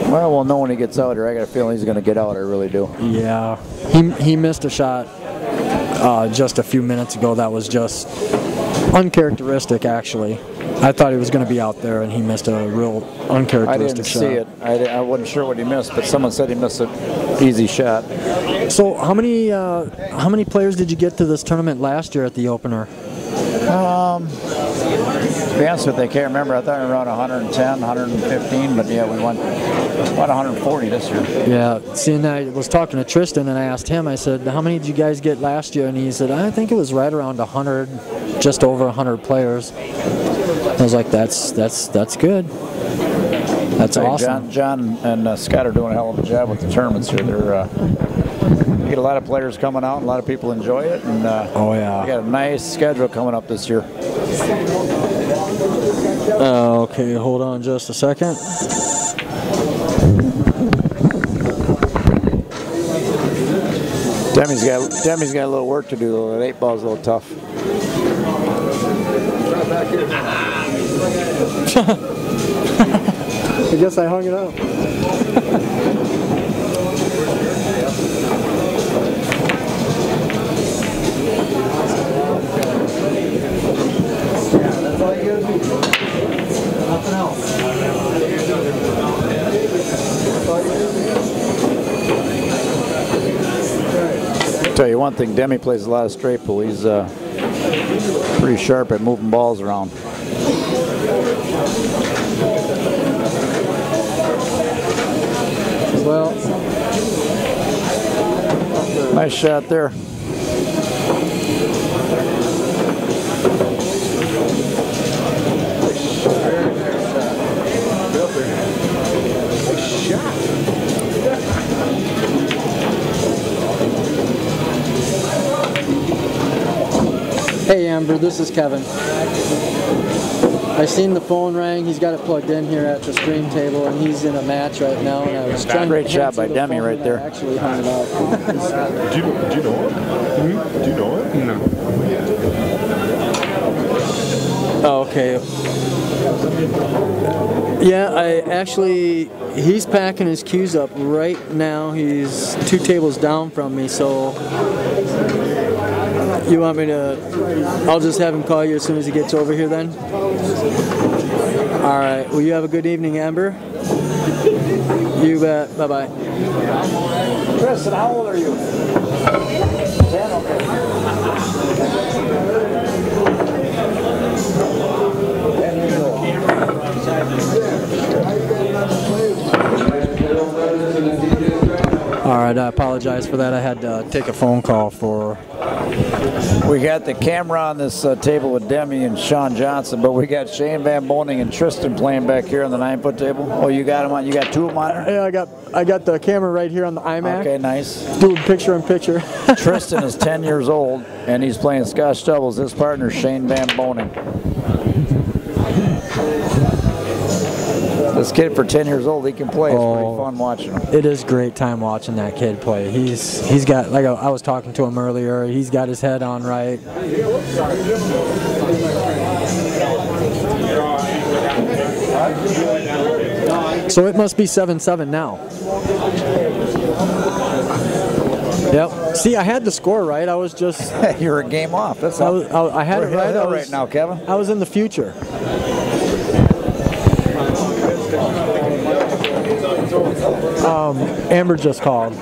Well, we'll know when he gets out here. I got a feeling he's going to get out. I really do. Yeah, he missed a shot just a few minutes ago. That was just uncharacteristic, actually. I thought he was going to be out there, and he missed a real uncharacteristic shot. I didn't see it. I wasn't sure what he missed, but someone said he missed an easy shot. So how many players did you get to this tournament last year at the opener? To be honest with you, I can't remember. I thought we were around 110, 115, but yeah, we went about 140 this year. Yeah, seeing I was talking to Tristan and I asked him, I said, how many did you guys get last year? And he said, I think it was right around 100, just over 100 players. I was like, that's good. That's awesome. John and Scott are doing a hell of a job with the tournaments here. You get a lot of players coming out, and a lot of people enjoy it. And oh yeah, we got a nice schedule coming up this year. Okay, hold on just a second. Demi's got a little work to do though. That 8 ball's a little tough. I guess I hung it up. That's all you gotta do. Nothing else. Tell you one thing, Demi plays a lot of straight pool. He's pretty sharp at moving balls around. Well, nice shot there. hey Amber, this is Kevin. I seen the phone rang. He's got it plugged in here at the stream table, and he's in a match right now. And I was trying Great to shot by Demi right there. Actually hung it up. Do you know it? Do you know it? No. Oh, okay. Yeah, he's packing his cues up right now. He's 2 tables down from me, so you want me to, I'll just have him call you as soon as he gets over here then? All right, well, you have a good evening, Amber. You bet, bye-bye. Tristan, how old are you? 10, okay. All right, I apologize for that. I had to take a phone call for... We got the camera on this table with Demi and Sean Johnson, but we got Shane Van Boning and Tristan playing back here on the 9-foot table. Oh, you got them on? You got 2 of them on there? Yeah, I got the camera right here on the iMac. Okay, nice. Doing picture-in-picture. Tristan is 10 years old, and he's playing Scotch doubles. His partner, Shane Van Boning. This kid for 10 years old, he can play. It's pretty fun watching him. It is great time watching that kid play. He's got, like I was talking to him earlier, he's got his head on right. So it must be 7-7 now. Yep. See, I had the score right. I was just... You're a game off. That's I had it right. Right now, Kevin. I was in the future. Amber just called.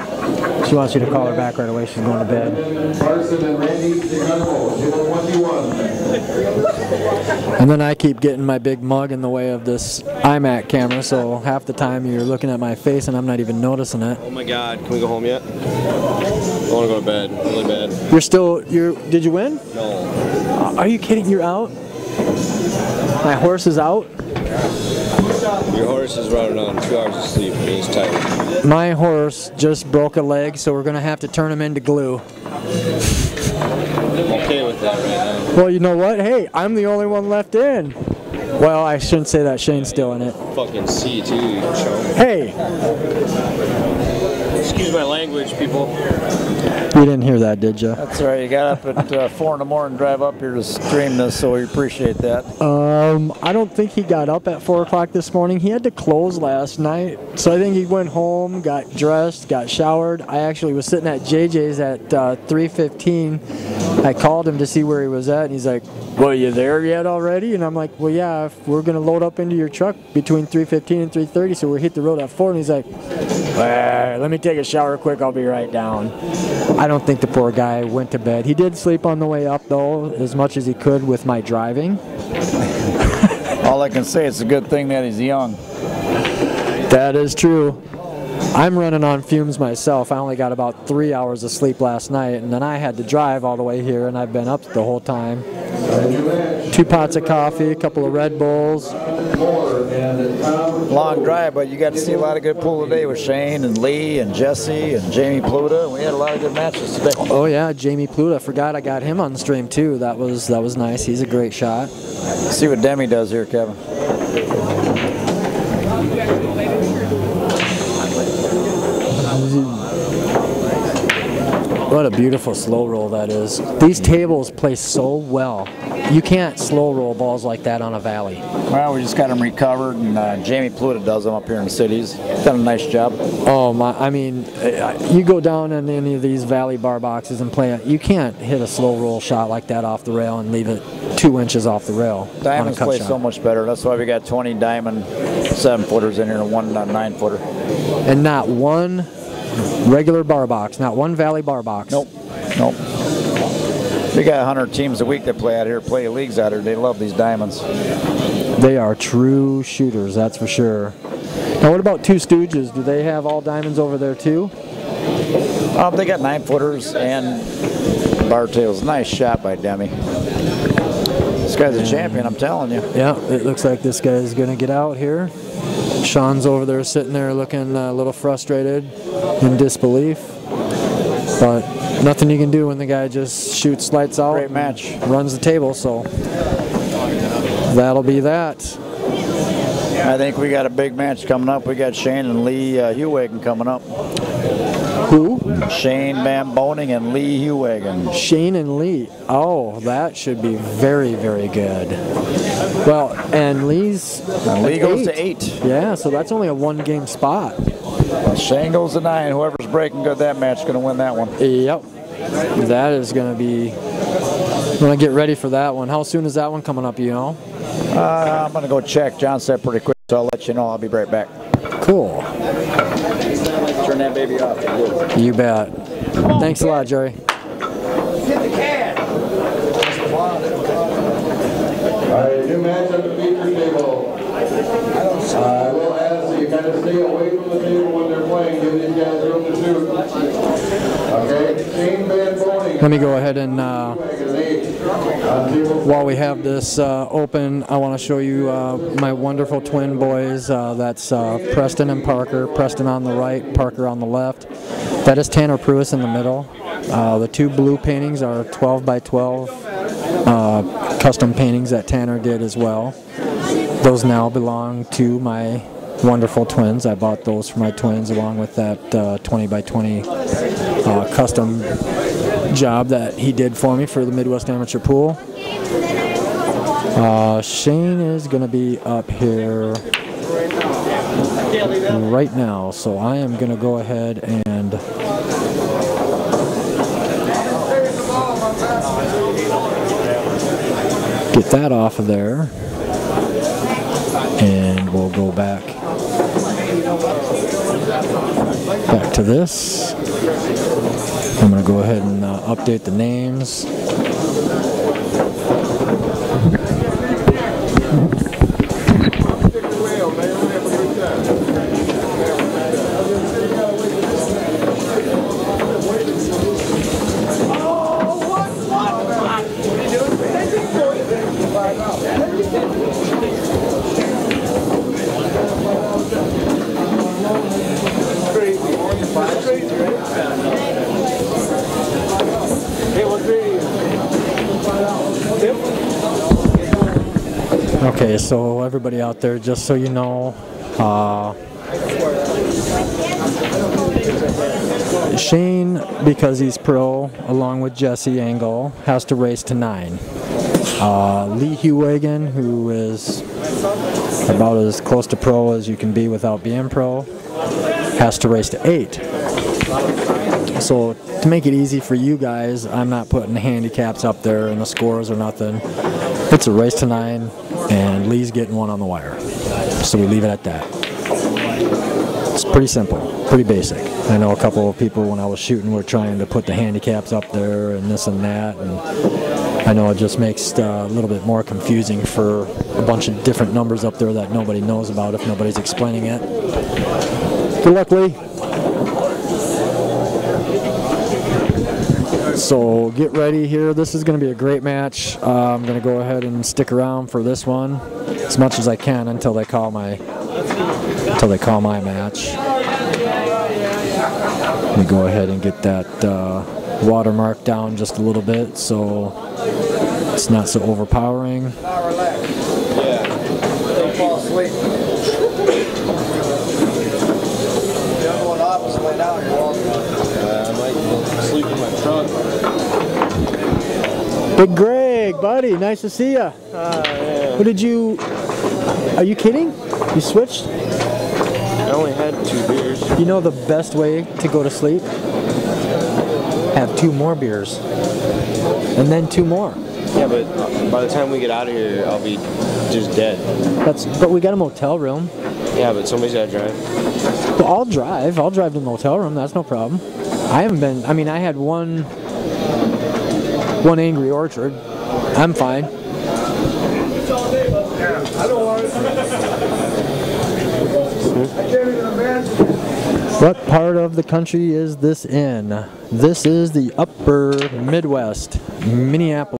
She wants you to call her back right away. She's going to bed. And then I keep getting my big mug in the way of this iMac camera, so half the time you're looking at my face and I'm not even noticing it. Oh my God, can we go home yet? I want to go to bed, really bad. Did you win? No. Are you kidding? You're out? My horse is out? Your horse is running on 2 hours of sleep and he's tired. My horse just broke a leg, so we're going to have to turn him into glue. I'm okay with that right now. Well, you know what? Hey, I'm the only one left in. Well, I shouldn't say that. Shane's still in it. Fucking C too, you show. Hey! Excuse my language, people. You didn't hear that, did you? That's right. You got up at 4 in the morning and drive up here to stream this, so we appreciate that. I don't think he got up at 4 o'clock this morning. He had to close last night, so I think he went home, got dressed, got showered. I actually was sitting at JJ's at 3:15. I called him to see where he was at, and he's like, "Well, you there yet already?" And I'm like, "Well, yeah, we're going to load up into your truck between 3:15 and 3:30, so we'll hit the road at 4." And he's like, "Let me take a shower quick. I'll be right down." I don't think the poor guy went to bed. He did sleep on the way up, though, as much as he could with my driving. All I can say, it's a good thing that he's young. That is true. I'm running on fumes myself. I only got about 3 hours of sleep last night, and then I had to drive all the way here, and I've been up the whole time. 2 pots of coffee, a couple of Red Bulls. Long drive, but you got to see a lot of good pool today with Shane and Lee and Jesse and Jamie Pluta. We had a lot of good matches today. Oh yeah, Jamie Pluta. I forgot I got him on the stream too. That was nice. He's a great shot. See what Demi does here, Kevin. What a beautiful slow roll that is. These tables play so well. You can't slow roll balls like that on a valley. Well, we just got them recovered, and Jamie Pluta does them up here in the cities. Done a nice job. Oh my! I mean, you go down in any of these valley bar boxes and play it. You can't hit a slow roll shot like that off the rail and leave it 2 inches off the rail. Diamonds play so much better. That's why we got 20 diamond 7-footers in here and 1 9-footer. And not one regular bar box, not one valley bar box. Nope. We got 100 teams a week that play out here, play leagues out here. They love these diamonds. They are true shooters, that's for sure. Now, what about Two Stooges? Do they have all diamonds over there too? They got 9-footers and bar tails. Nice shot by Demi. This guy's a champion, I'm telling you. Yeah, it looks like this guy's going to get out here. Sean's over there sitting there looking a little frustrated, in disbelief. But nothing you can do when the guy just shoots lights out. Great match. Runs the table, so. that'll be that. I think we got a big match coming up. We got Shane and Lee Hewwagen coming up. Who? Shane Van Boning and Lee Hewwagen. Shane and Lee. Oh, that should be very, very good. Well, and Lee goes to 8. Yeah, so that's only a 1-game spot. Shane goes to 9. Whoever's breaking good that match is going to win that one. Yep. That is going to be... I'm going to get ready for that one. How soon is that one coming up, you know? I'm going to go check. John said pretty quick, so I'll let you know. I'll be right back. Cool. Turn that baby off. You bet. Thanks a lot, Jerry. All right, new match at the feature table. I will ask that you kind of stay away from the table when they're playing. Give these guys room to shoot. Okay, Shane Van Boning. Let me go ahead and, while we have this open, I want to show you my wonderful twin boys. That's Preston and Parker. Preston on the right, Parker on the left. That is Tanner Pruis in the middle. The 2 blue paintings are 12 by 12 custom paintings that Tanner did as well. Those now belong to my wonderful twins. I bought those for my twins along with that 20 by 20 custom job that he did for me for the Midwest Amateur Pool. Shane is going to be up here right now, so I am going to go ahead and get that off of there, and we'll go back to this. I'm going to go ahead and update the names. Okay, so everybody out there, just so you know, Shane, because he's pro, along with Jesse Engel, has to race to 9. Lee Hewwagen, who is about as close to pro as you can be without being pro, has to race to 8. So to make it easy for you guys, I'm not putting the handicaps up there and the scores or nothing. It's a race to 9, and Lee's getting 1 on the wire. So we leave it at that. It's pretty simple, pretty basic. I know a couple of people when I was shooting were trying to put the handicaps up there and this and that, and I know it just makes a little bit more confusing for a bunch of different numbers up there that nobody knows about if nobody's explaining it. Good luck, Lee. So get ready here. This is going to be a great match. I'm going to go ahead and stick around for this one as much as I can until they call my match. Let me go ahead and get that watermark down just a little bit so it's not so overpowering. Yeah, don't fall asleep. You're going opposite way down here. I might sleep in my trunk. Big Greg, buddy, nice to see you. Yeah. What did you? Are you kidding? You switched? I only had 2 beers. You know the best way to go to sleep? Have 2 more beers, and then 2 more. Yeah, but by the time we get out of here, I'll be just dead. But we got a motel room. Yeah, but somebody's got to drive. Well, I'll drive. I'll drive to the motel room. That's no problem. I haven't been. I mean, I had one Angry Orchard. I'm fine. What part of the country is this in? This is the upper Midwest, Minneapolis.